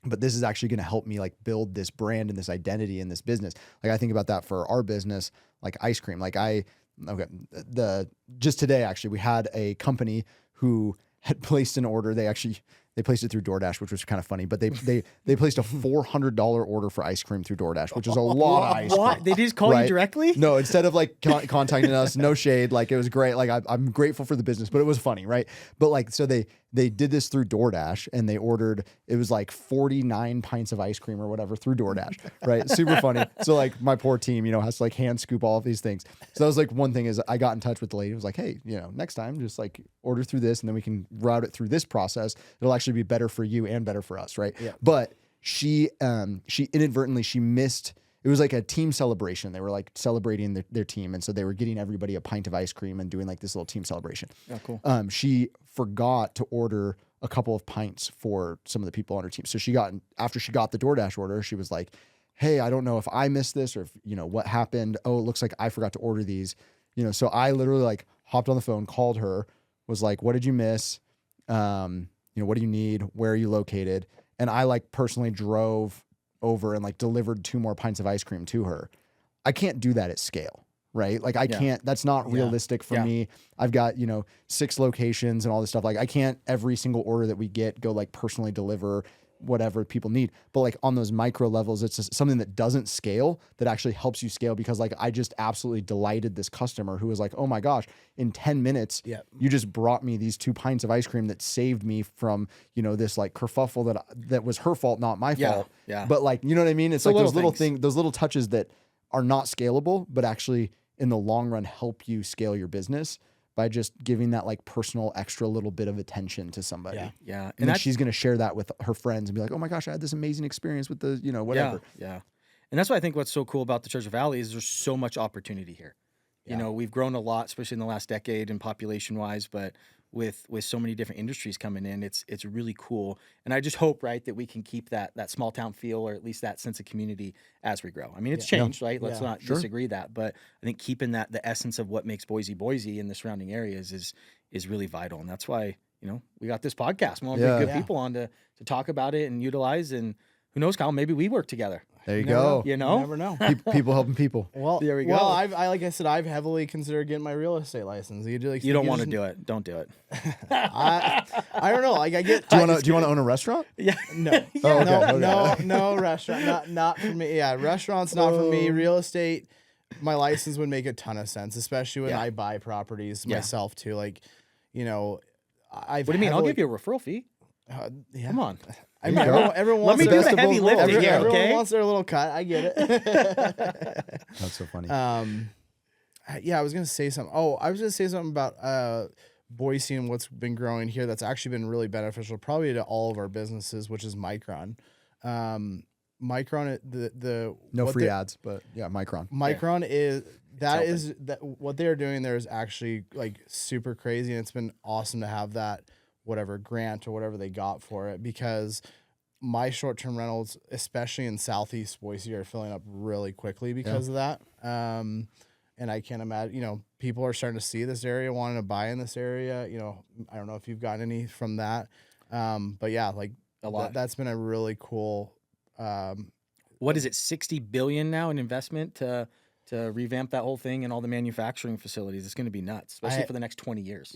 but this is actually going to help me like build this brand and this identity in this business. Like I think about that for our business, like ice cream. Like just today, actually, we had a company who had placed an order. They actually, They placed it through DoorDash, which was kind of funny. But they placed a $400 order for ice cream through DoorDash, which is a lot of ice cream. What? They just call you directly? No, instead of like contacting us, no shade. Like it was great. Like I'm grateful for the business, but it was funny, right? But like so they did this through DoorDash, and they ordered, it was like 49 pints of ice cream or whatever through DoorDash, right? Super funny. So like my poor team, has to like hand scoop all of these things. So that was like one thing, is I got in touch with the lady. It was like, hey, next time just like order through this, and then we can route it through this process. It'll actually be better for you and better for us, right? Yeah. But she inadvertently, she missed, it was like a team celebration. They were like celebrating their team. And so they were getting everybody a pint of ice cream and doing like this little team celebration. Oh, cool. She forgot to order a couple of pints for some of the people on her team. So after she got the DoorDash order, she was like, hey, I don't know if I missed this or if, what happened. Oh, it looks like I forgot to order these, so I literally like hopped on the phone, called her, was like, what did you miss? What do you need? Where are you located? And I like personally drove over and like delivered 2 more pints of ice cream to her. I can't do that at scale, right? Like I can't, that's not realistic for me. I've got, 6 locations and all this stuff. Like I can't every single order that we get go like personally deliver whatever people need. But like on those micro levels, it's just something that doesn't scale that actually helps you scale, because like I just absolutely delighted this customer who was like, oh my gosh, in 10 minutes, you just brought me these 2 pints of ice cream that saved me from, this like kerfuffle that was her fault, not my fault. Yeah. But like, you know what I mean? It's like those little things. those little touches that are not scalable, but actually in the long run help you scale your business by just giving that like personal extra little bit of attention to somebody. Yeah. And then she's going to share that with her friends and be like, oh my gosh, I had this amazing experience with the, whatever. Yeah. And that's why I think what's so cool about the Treasure Valley is there's so much opportunity here. We've grown a lot, especially in the last decade and population wise, but with so many different industries coming in, it's really cool. And I just hope, right, that we can keep that small town feel, or at least that sense of community as we grow. I mean, it's changed, right? Let's not disagree that, but I think keeping the essence of what makes Boise and the surrounding areas is really vital. And that's why, we got this podcast. We want to bring good people on to talk about it and utilize, and who knows, Kyle, maybe we work together. There you go. You never know. People helping people. Well, there we go. Well, I like I said, I've heavily considered getting my real estate license. You don't want to do it. Don't do it. I don't know. Like I get. Do you want to own a restaurant? Yeah. No. Okay. No restaurant. Not for me. Yeah, restaurants not for me. Real estate, my license would make a ton of sense, especially when I buy properties myself too. Like, I've. What do you mean? I'll give you a referral fee. Come on. I mean, everyone Let wants me do the heavy everyone, lifting here, okay? Everyone wants their little cut. I get it. That's so funny. Yeah, I was gonna say something. Oh, I was gonna say something about Boise and what's been growing here. That's actually been really beneficial, probably to all of our businesses, which is Micron. Micron, the no free ads, but yeah, Micron. Micron is what they're doing there is actually like super crazy, and it's been awesome to have that whatever grant or whatever they got for it, because my short-term rentals, especially in Southeast Boise, are filling up really quickly because of that. And I can't imagine, people are starting to see this area, wanting to buy in this area. I don't know if you've got any from that. But yeah, like a lot. That's been a really cool. What is it? 60 billion now in investment to revamp that whole thing and all the manufacturing facilities. It's going to be nuts, especially for the next 20 years.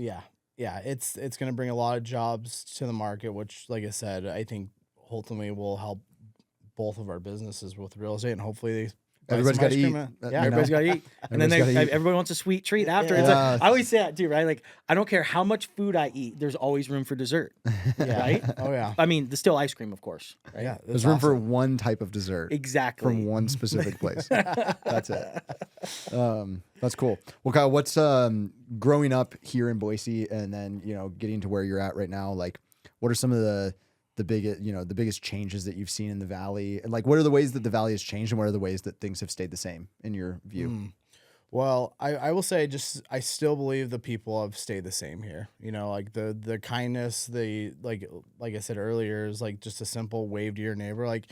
Yeah, it's going to bring a lot of jobs to the market, which, like I said, I think ultimately will help both of our businesses with real estate, and hopefully everybody's got to eat. Everybody's got to eat, and then everybody wants a sweet treat after. It's like, I always say that too, right? Like, I don't care how much food I eat, there's always room for dessert, right? Oh yeah. I mean, there's still ice cream, of course. Right? Yeah, there's room for one type of dessert, exactly, from one specific place. That's it. That's cool. Well, Kyle, what's growing up here in Boise, and then getting to where you're at right now? Like, what are some of the biggest changes that you've seen in the valley, and like what are the ways that the valley has changed, and what are the ways that things have stayed the same in your view? Well, I will say I still believe the people have stayed the same here. Like the kindness, like I said earlier, is like just a simple wave to your neighbor. Like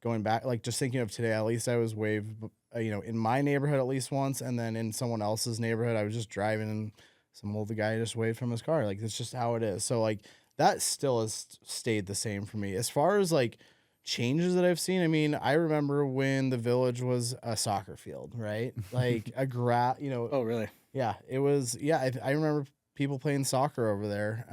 going back, like just thinking of today, at least I was waved, in my neighborhood at least once, and then in someone else's neighborhood, I was just driving and some old guy just waved from his car. Like it's just how it is. So like that still has stayed the same for me. As far as like changes that I've seen, I mean, I remember when the village was a soccer field, right? Like a Oh, really? Yeah, it was. Yeah, I remember people playing soccer over there.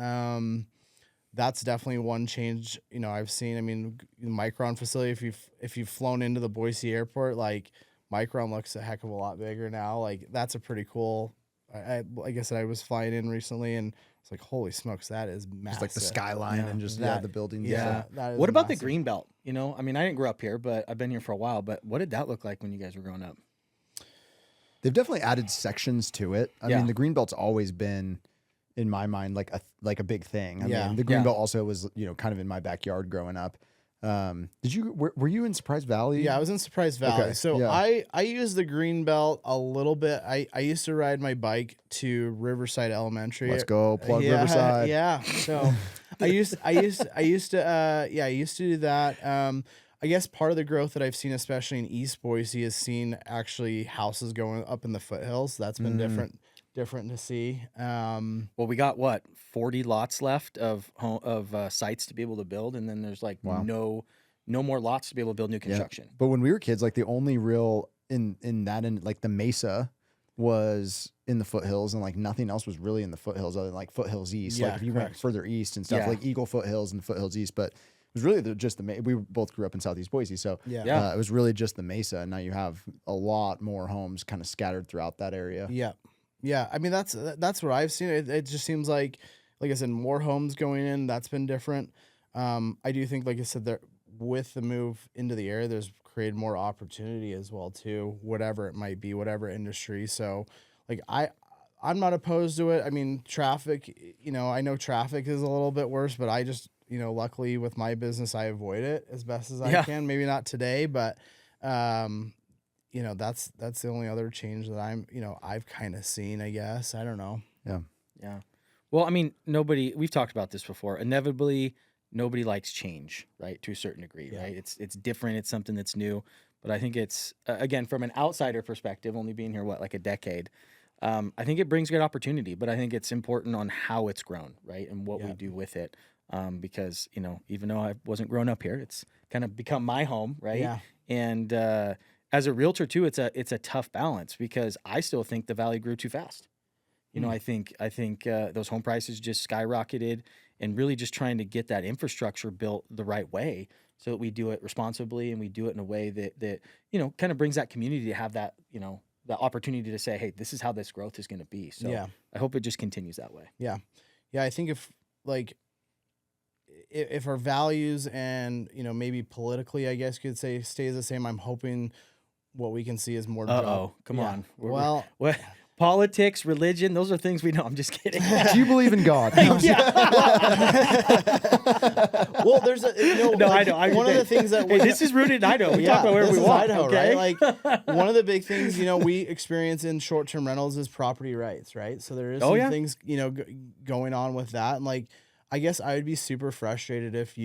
that's definitely one change, I've seen. I mean, the Micron facility, if you've flown into the Boise airport, like Micron looks a heck of a lot bigger now. Like that's a pretty cool. Like I said, I was flying in recently and it's like, holy smokes, that is massive. Just like the skyline and just the buildings. Yeah. That is What about the massive. green belt? I mean, I didn't grow up here, but I've been here for a while. But what did that look like when you guys were growing up? They've definitely added sections to it. I mean, the greenbelt's always been, in my mind, like a big thing. I mean, the greenbelt also was, kind of in my backyard growing up. Were you in Surprise Valley? Yeah, I was in Surprise Valley. Okay, So yeah. I used the green belt a little bit. I used to ride my bike to Riverside Elementary. Let's go plug Yeah, Riverside. Yeah. So I used to do that. I guess part of the growth that I've seen, especially in East Boise, is seeing actually houses going up in the foothills. That's been different to see. Well, we got 40 lots left of sites to be able to build, and then there's like no more lots to be able to build new construction. But when we were kids, like the only real in like the Mesa was in the foothills, and like nothing else was really in the foothills other than like foothills east. Yeah, like if you went correct. further east and stuff, Yeah. like Eagle Foothills and the foothills east, but it was really just we both grew up in Southeast Boise, so Yeah. it was really just the Mesa. And now you have a lot more homes kind of scattered throughout that area. Yeah. Yeah. I mean, that's what I've seen. It just seems like I said, more homes going in. That's been different. I do think, like I said, that with the move into the area, there's created more opportunity as well too, whatever it might be, whatever industry. So like I'm not opposed to it. I mean, traffic, I know traffic is a little bit worse, but I just, luckily with my business, I avoid it as best as I can. Maybe not today, but that's the only other change that I've kind of seen, I guess. I don't know. Yeah. Well, I mean, we've talked about this before. Inevitably, nobody likes change, right? To a certain degree, right? It's different. It's something that's new. But I think it's, again, from an outsider perspective, only being here, like a decade, I think it brings great opportunity. But I think it's important on how it's grown, right? And what we do with it. Because, even though I wasn't growing up here, it's kind of become my home, right? Yeah. And as a realtor, too, it's a tough balance because I still think the Valley grew too fast. I think those home prices just skyrocketed, and really just trying to get that infrastructure built the right way so that we do it responsibly and we do it in a way that kind of brings that community to have that, the opportunity to say, hey, this is how this growth is going to be. So I hope it just continues that way. Yeah. Yeah. I think if our values and, maybe politically, I guess you could say, stays the same, I'm hoping what we can see is more job. Come on. Well, what? Politics, religion, those are things we know. I'm just kidding. Do you believe in God? well, there's I know. One of the things that this is rooted in Idaho. We talk about wherever this we is want. Idaho, Okay? right? Like one of the big things, we experience in short-term rentals is property rights, right? So there is some things, going on with that. And like, I guess I would be super frustrated if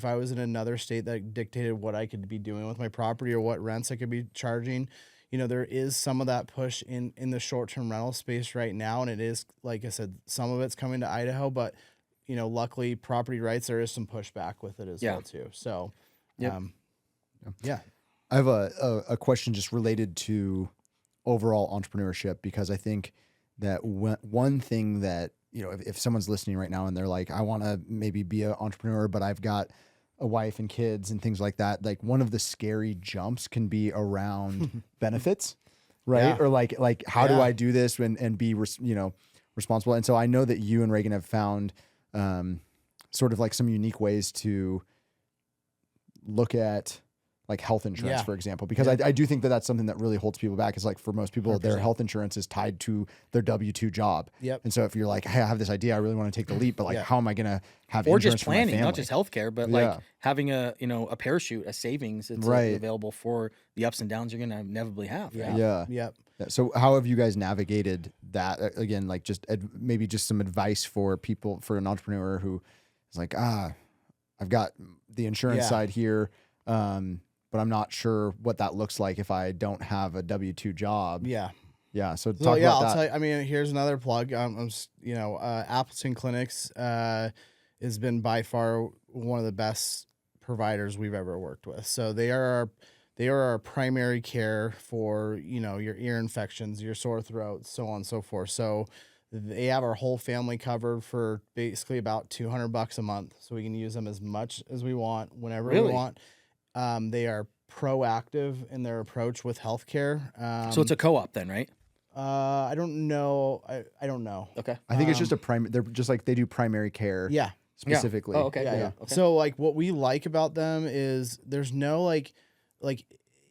I was in another state that dictated what I could be doing with my property or what rents I could be charging. There is some of that push in the short-term rental space right now. And it is, like I said, some of it's coming to Idaho, but, luckily property rights, there is some pushback with it as well too. So, yeah. I have a question just related to overall entrepreneurship, because I think that one thing that, if someone's listening right now and they're like, I want to maybe be an entrepreneur, but I've got a wife and kids and things like that. Like one of the scary jumps can be around benefits, right? Yeah. Or like how do I do this and be, responsible? And so I know that you and Reagan have found sort of like some unique ways to look at like health insurance, for example, because I do think that that's something that really holds people back. Is like for most people, 100%. Their health insurance is tied to their W-2 job. Yep. And so if you're like, hey, I have this idea, I really want to take the leap, but like, how am I going to have or insurance just planning, for my family? not just healthcare, but like having a parachute, a savings that's available for the ups and downs you're going to inevitably have. Right? Yeah. So how have you guys navigated that? Again, like just maybe just some advice for people, for an entrepreneur who is like, I've got the insurance side here, but I'm not sure what that looks like if I don't have a W-2 job. Yeah. Yeah. So talk about that. I'll tell you, I mean, here's another plug. Appleton Clinics has been by far one of the best providers we've ever worked with. So they are our primary care for, your ear infections, your sore throat, so on and so forth. So They have our whole family covered for basically about $200 a month, so we can use them as much as we want, whenever we Really? want. They are proactive in their approach with healthcare. So it's a co-op then, right? I don't know. I don't know. Okay. I think it's just they're just like they do primary care Yeah. specifically. Oh, okay. Yeah, cool. yeah. Okay. So like what we like about them is there's no like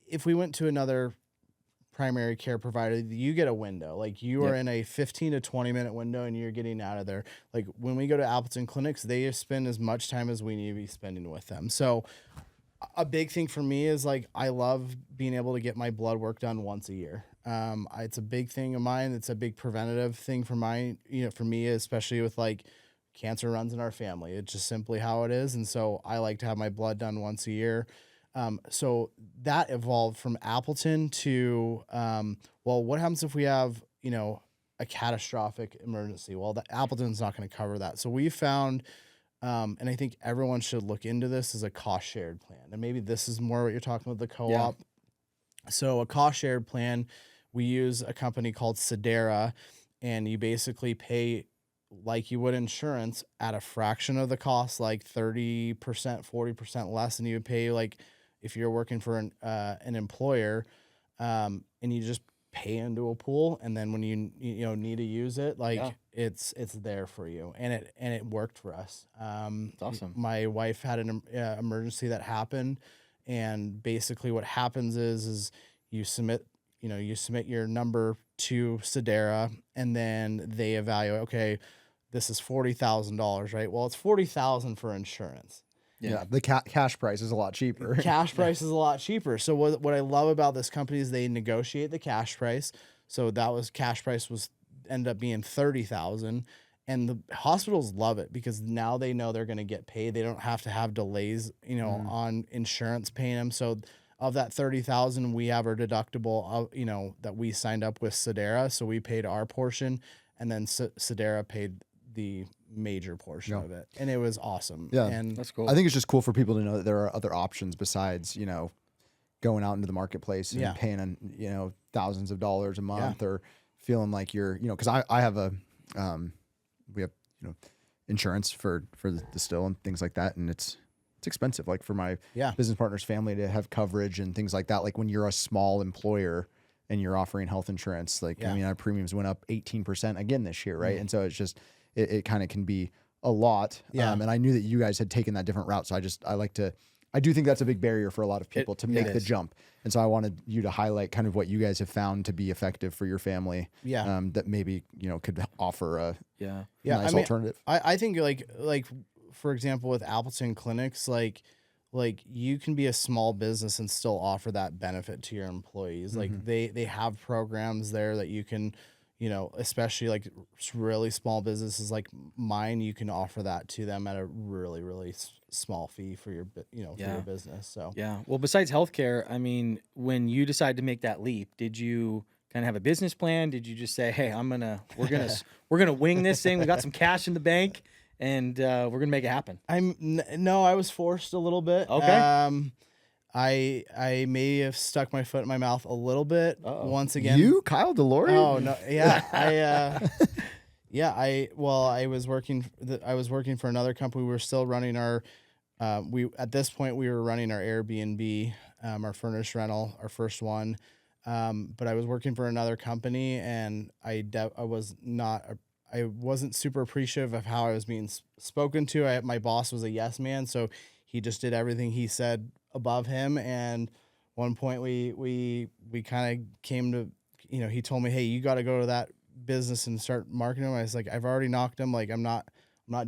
if we went to another primary care provider, you get a window. Like you are in a 15 to 20 minute window and you're getting out of there. Like when we go to Appleton clinics, they spend as much time as we need to be spending with them. So a big thing for me is like I love being able to get my blood work done once a year. It's a big thing of mine. It's a big preventative thing for for me, especially with like cancer runs in our family. It's just simply how it is. And so I like to have my blood done once a year. So that evolved from Appleton to, well, what happens if we have, a catastrophic emergency? Well, the Appleton's not going to cover that. So we found, and I think everyone should look into this as a cost shared plan. And maybe this is more what you're talking about, the co-op. So a cost shared plan, we use a company called Sedera, and you basically pay like you would insurance at a fraction of the cost, like 30%, 40% less than you would pay like if you're working for an employer, and you just pay into a pool, and then when you need to use it, like it's there for you, and it worked for us. That's awesome. My wife had an emergency that happened, and basically what happens is you submit your number to Sedera, and then they evaluate, okay, this is $40,000, right? Well, it's $40,000 for insurance. Yeah, the cash price is a lot cheaper. Cash price is a lot cheaper. So what I love about this company is they negotiate the cash price. So cash price ended up being $30,000, and the hospitals love it because now they know they're going to get paid. They don't have to have delays, on insurance paying them. So of that $30,000, we have our deductible of, that we signed up with Sedera. So we paid our portion, and then Sedera paid the major portion of it, and it was awesome. Yeah, and That's cool. I think it's just cool for people to know that there are other options besides, going out into the marketplace and paying, thousands of dollars a month or feeling like you're, because I have we have, insurance for the still and things like that. And it's expensive. Like for my business partner's family to have coverage and things like that. Like when you're a small employer and you're offering health insurance, like, I mean, our premiums went up 18% again this year. Right. And so it's just, it kind of can be a lot. And I knew that you guys had taken that different route. So I do think that's a big barrier for a lot of people to make the jump. And so I wanted you to highlight kind of what you guys have found to be effective for your family. That maybe, could offer a nice alternative. I think like, for example, with Appleton clinics, like you can be a small business and still offer that benefit to your employees. Like they have programs there that you can, especially like really small businesses like mine, you can offer that to them at a really, really small fee for your, for your business. So, Well, besides healthcare, I mean, when you decided to make that leap, did you kind of have a business plan? Did you just say, hey, we're going to wing this thing. We got some cash in the bank and we're going to make it happen? No, I was forced a little bit. Okay. I may have stuck my foot in my mouth a little bit once again. You, Kyle DeLorey? Oh no, yeah, I was working for another company. We were still running our, at this point we were running our Airbnb, our furnished rental, our first one. But I was working for another company, and I wasn't super appreciative of how I was being spoken to. My boss was a yes man, so he just did everything he said above him. And one point we kind of came to, he told me, hey, you got to go to that business and start marketing them. I was like, I've already knocked them. Like, I'm not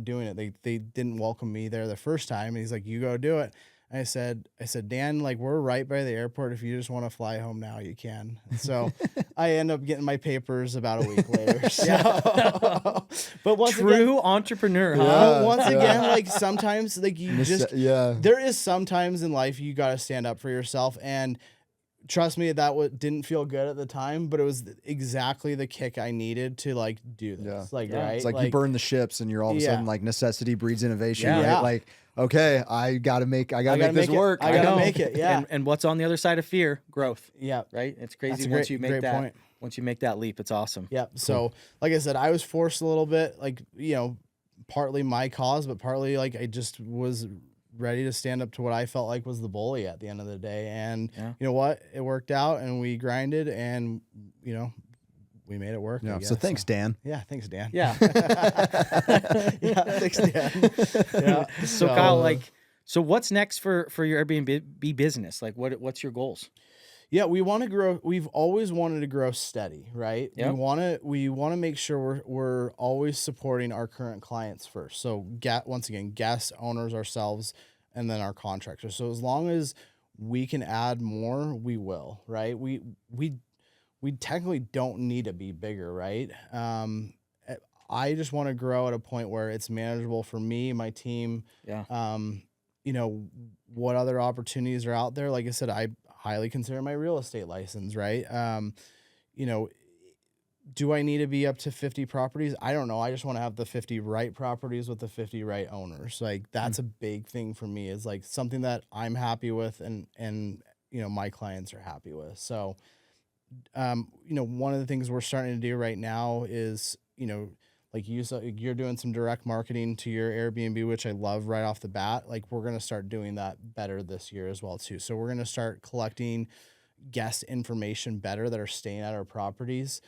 doing it. They didn't welcome me there the first time. And he's like, you go do it. I said, Dan, like, we're right by the airport. If you just want to fly home now, you can. So I end up getting my papers about a week later. So, but once True entrepreneur, huh? But once again, like sometimes, like there is sometimes in life you got to stand up for yourself. And trust me, didn't feel good at the time, but it was exactly the kick I needed to like do this. Right? It's like you burn the ships and you're all of a sudden like necessity breeds innovation, right? Yeah. Like, okay, I gotta make this work. I gotta make it. Yeah. And what's on the other side of fear? Growth. Yeah. Right. It's crazy That's once you make great that. point. Once you make that leap, it's awesome. Yep. So, like I said, I was forced a little bit, like, partly my cause, but partly like I just was ready to stand up to what I felt like was the bully at the end of the day. And you know what? It worked out, and we grinded, and, we made it work. Yeah. So thanks, Dan. Yeah. Thanks, Dan. Yeah. Yeah. Thanks, Dan. Yeah. So Kyle, so what's next for your Airbnb business? Like what's your goals? Yeah, we want to grow. We've always wanted to grow steady, right? Yep. We want to make sure we're always supporting our current clients first. So once again, guests, owners, ourselves, and then our contractors. So as long as we can add more, we will, right? We technically don't need to be bigger, right? I just want to grow at a point where it's manageable for me, my team. Yeah. What other opportunities are out there? Like I said, I highly consider my real estate license, right? Do I need to be up to 50 properties? I don't know. I just want to have the 50 right properties with the 50 right owners. Like that's a big thing for me, is like something that I'm happy with and my clients are happy with. So, one of the things we're starting to do right now is, like you're doing some direct marketing to your Airbnb, which I love right off the bat. Like we're going to start doing that better this year as well too. So we're going to start collecting guest information better that are staying at our properties,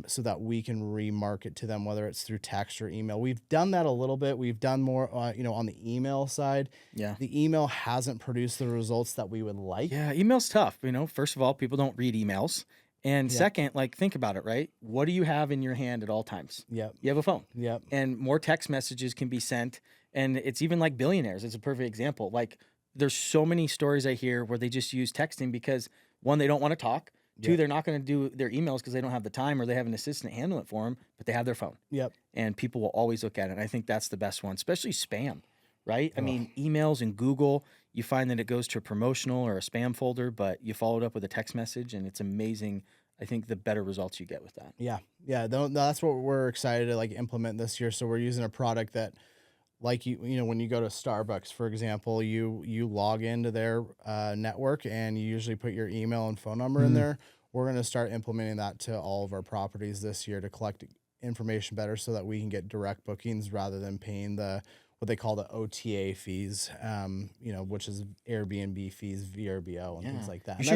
so that we can remarket to them, whether it's through text or email. We've done that a little bit. We've done more, on the email side. Yeah. The email hasn't produced the results that we would like. Yeah. Email's tough. First of all, people don't read emails. And second, think about it, right? What do you have in your hand at all times? Yep. You have a phone. Yep. And more text messages can be sent. And it's even like billionaires. It's a perfect example. Like there's so many stories I hear where they just use texting because, one, they don't want to talk. Two, they're not going to do their emails because they don't have the time, or they have an assistant handle it for them, but they have their phone. Yep. And people will always look at it. And I think that's the best one, especially spam, right? I mean, emails and Google, you find that it goes to a promotional or a spam folder, but you follow it up with a text message, and it's amazing. I think the better results you get with that. Yeah. Yeah. That's what we're excited to implement this year. So we're using a product that, like when you go to Starbucks, for example, you log into their network, and you usually put your email and phone number in there. We're going to start implementing that to all of our properties this year to collect information better, so that we can get direct bookings rather than paying what they call the OTA fees, which is Airbnb fees, VRBO, and things like that. You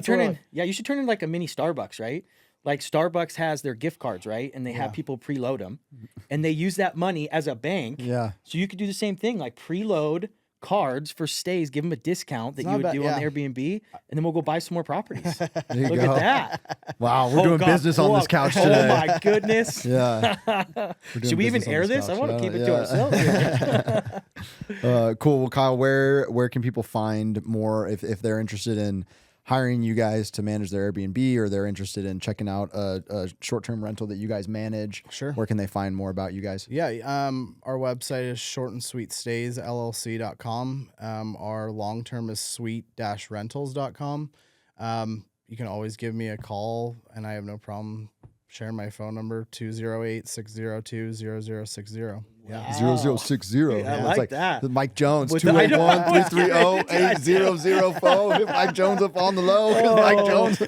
should turn in like a mini Starbucks, right? Like Starbucks has their gift cards, right? And they have people preload them, and they use that money as a bank. Yeah. So you could do the same thing, like preload cards for stays, give them a discount that you would do on Airbnb, and then we'll go buy some more properties. There you Look go. at that. Wow, we're doing business on this couch today. Oh my goodness. Yeah. Should we even air this? I want to keep it to ourselves here. Cool. Well, Kyle, where can people find more if they're interested in hiring you guys to manage their Airbnb, or they're interested in checking out a short-term rental that you guys manage? Sure. Where can they find more about you guys? Yeah. Our website is shortandsweetstaysllc.com. Our long-term is sweet-rentals.com. You can always give me a call, and I have no problem sharing my phone number, 208-602-0060. Yeah. 0060. I like that. The Mike Jones, With the- I know. 281-330-8004. Hit Mike Jones up on the low. Mike Jones. I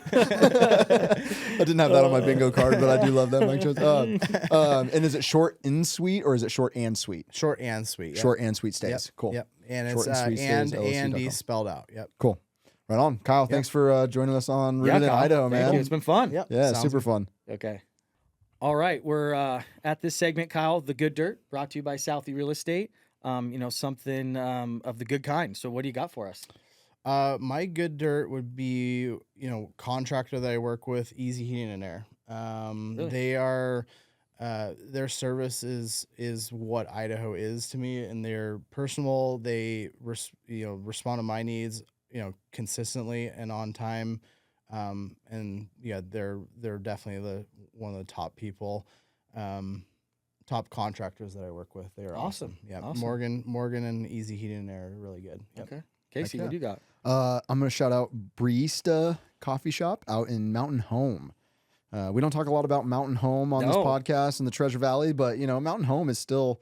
didn't have that on my bingo card, but I do love that, Mike Jones. And is it short in suite, or is it short and sweet? Short and sweet. Yep. Short and sweet stays. Yep. Cool. Yep. And Short it's and sweet stays, and LLC.com. spelled out. Yep. Cool. Right on. Kyle, thanks for joining us on Rooted in Kyle, Idaho, thank man. you. It's been fun. Yep. Yeah, Sounds super good. fun. Okay. All right. We're at this segment, Kyle, The Good Dirt, brought to you by Southie Real Estate. Something of the good kind. So what do you got for us? My good dirt would be, contractor that I work with, Easy Heating and Air. Really? They are, their service is what Idaho is to me, and they're personal. They respond to my needs, consistently and on time. And yeah, they're definitely one of the top people, top contractors that I work with. They are awesome. Yeah. Awesome. Morgan and Easy Heating and Air are really good. Yep. Okay. Casey, what do you got? I'm going to shout out Barista Coffee Shop out in Mountain Home. We don't talk a lot about Mountain Home on this podcast in the Treasure Valley, but Mountain Home is still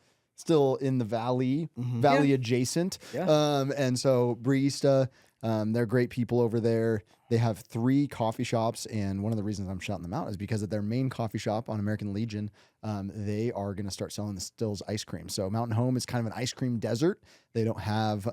in the valley, valley adjacent. Yeah. And so Barista, They're great people over there. They have 3 coffee shops, and one of the reasons I'm shouting them out is because at their main coffee shop on American Legion, they are going to start selling the Stills ice cream. So Mountain Home is kind of an ice cream desert. They don't have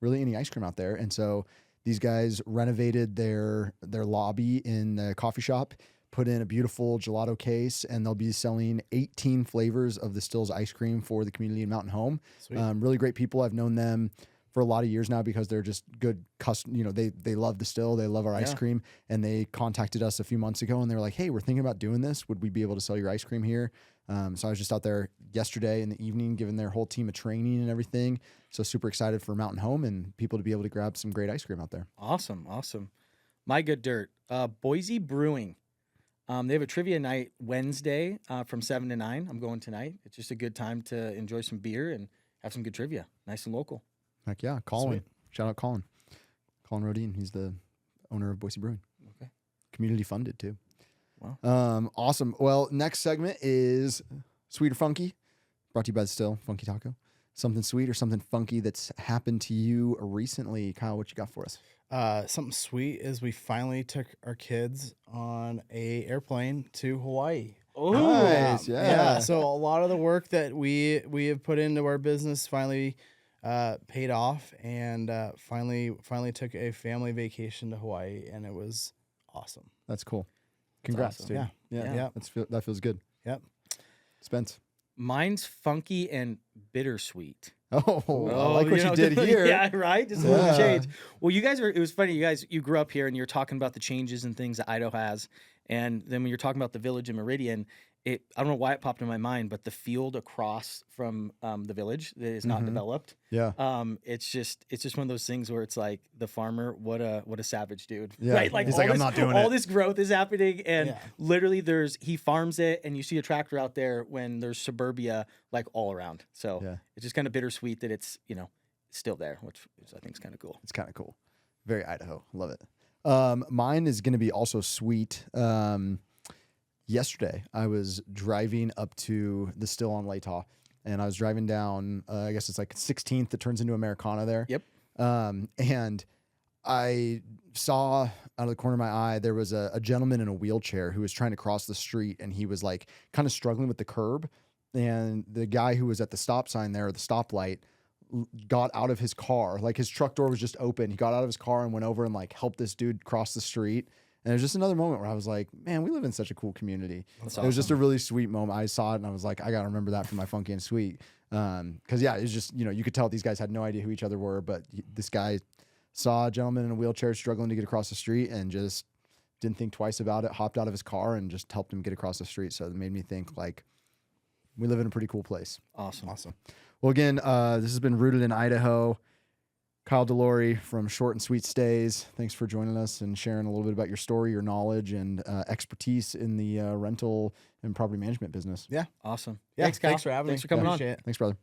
really any ice cream out there, and so these guys renovated their lobby in the coffee shop, put in a beautiful gelato case, and they'll be selling 18 flavors of the Stills ice cream for the community in Mountain Home. Really great people. I've known them for a lot of years now because they're just good they love the Still, they love our ice cream, and they contacted us a few months ago and they were like, hey, we're thinking about doing this. Would we be able to sell your ice cream here? So I was just out there yesterday in the evening giving their whole team a training and everything. So super excited for Mountain Home and people to be able to grab some great ice cream out there. Awesome. My good dirt. Boise Brewing. They have a trivia night Wednesday from 7 to 9. I'm going tonight. It's just a good time to enjoy some beer and have some good trivia. Nice and local. Heck yeah, Colin. Sweet. Shout out Colin. Colin Rodine. He's the owner of Boise Brewing. Okay. Community funded too. Wow. Awesome. Well, next segment is Sweet or Funky, brought to you by the Still Funky Taco. Something sweet or something funky that's happened to you recently. Kyle, what you got for us? Something sweet is we finally took our kids on a airplane to Hawaii. Oh, nice. Yeah. So a lot of the work that we have put into our business finally paid off, and finally took a family vacation to Hawaii, and it was awesome. That's cool. Congrats, awesome. dude. Yeah. That feels good. Yep. Spence. Mine's funky and bittersweet. Oh, I like what you did here. Yeah, right? Just a little change. Well, it was funny. You grew up here and you're talking about the changes and things that Idaho has. And then when you're talking about the village in Meridian, I don't know why it popped in my mind, but the field across from the village that is not developed. Yeah. It's just one of those things where it's like the farmer, what a savage dude. Yeah. Right? Like he's like, I'm not doing all it. this growth is happening, and literally he farms it, and you see a tractor out there when there's suburbia like all around. So it's just kind of bittersweet that it's still there, which I think is kind of cool. It's kind of cool. Very Idaho. Love it. Mine is going to be also sweet. Yesterday, I was driving up to the Still on Latah, and I was driving down, I guess it's like 16th that turns into Americana there. Yep. And I saw out of the corner of my eye, there was a gentleman in a wheelchair who was trying to cross the street, and he was like kind of struggling with the curb. And the guy who was at the stop sign there, or the stoplight, got out of his car. Like his truck door was just open. He got out of his car and went over and like helped this dude cross the street. And it was just another moment where I was like, man, we live in such a cool community. That's It was just a really sweet moment. I saw it and I was like, I got to remember that for my funky and sweet. Cause it was just, you could tell these guys had no idea who each other were, but this guy saw a gentleman in a wheelchair struggling to get across the street and just didn't think twice about it, hopped out of his car and just helped him get across the street. So it made me think like we live in a pretty cool place. Awesome. Well, again, this has been Rooted in Idaho. Kyle DeLorey from Short and Sweet Stays. Thanks for joining us and sharing a little bit about your story, your knowledge, and expertise in the rental and property management business. Yeah. Awesome. Yeah. Thanks, Kyle. Thanks for having me. Thanks for coming on. Appreciate it. Thanks, brother.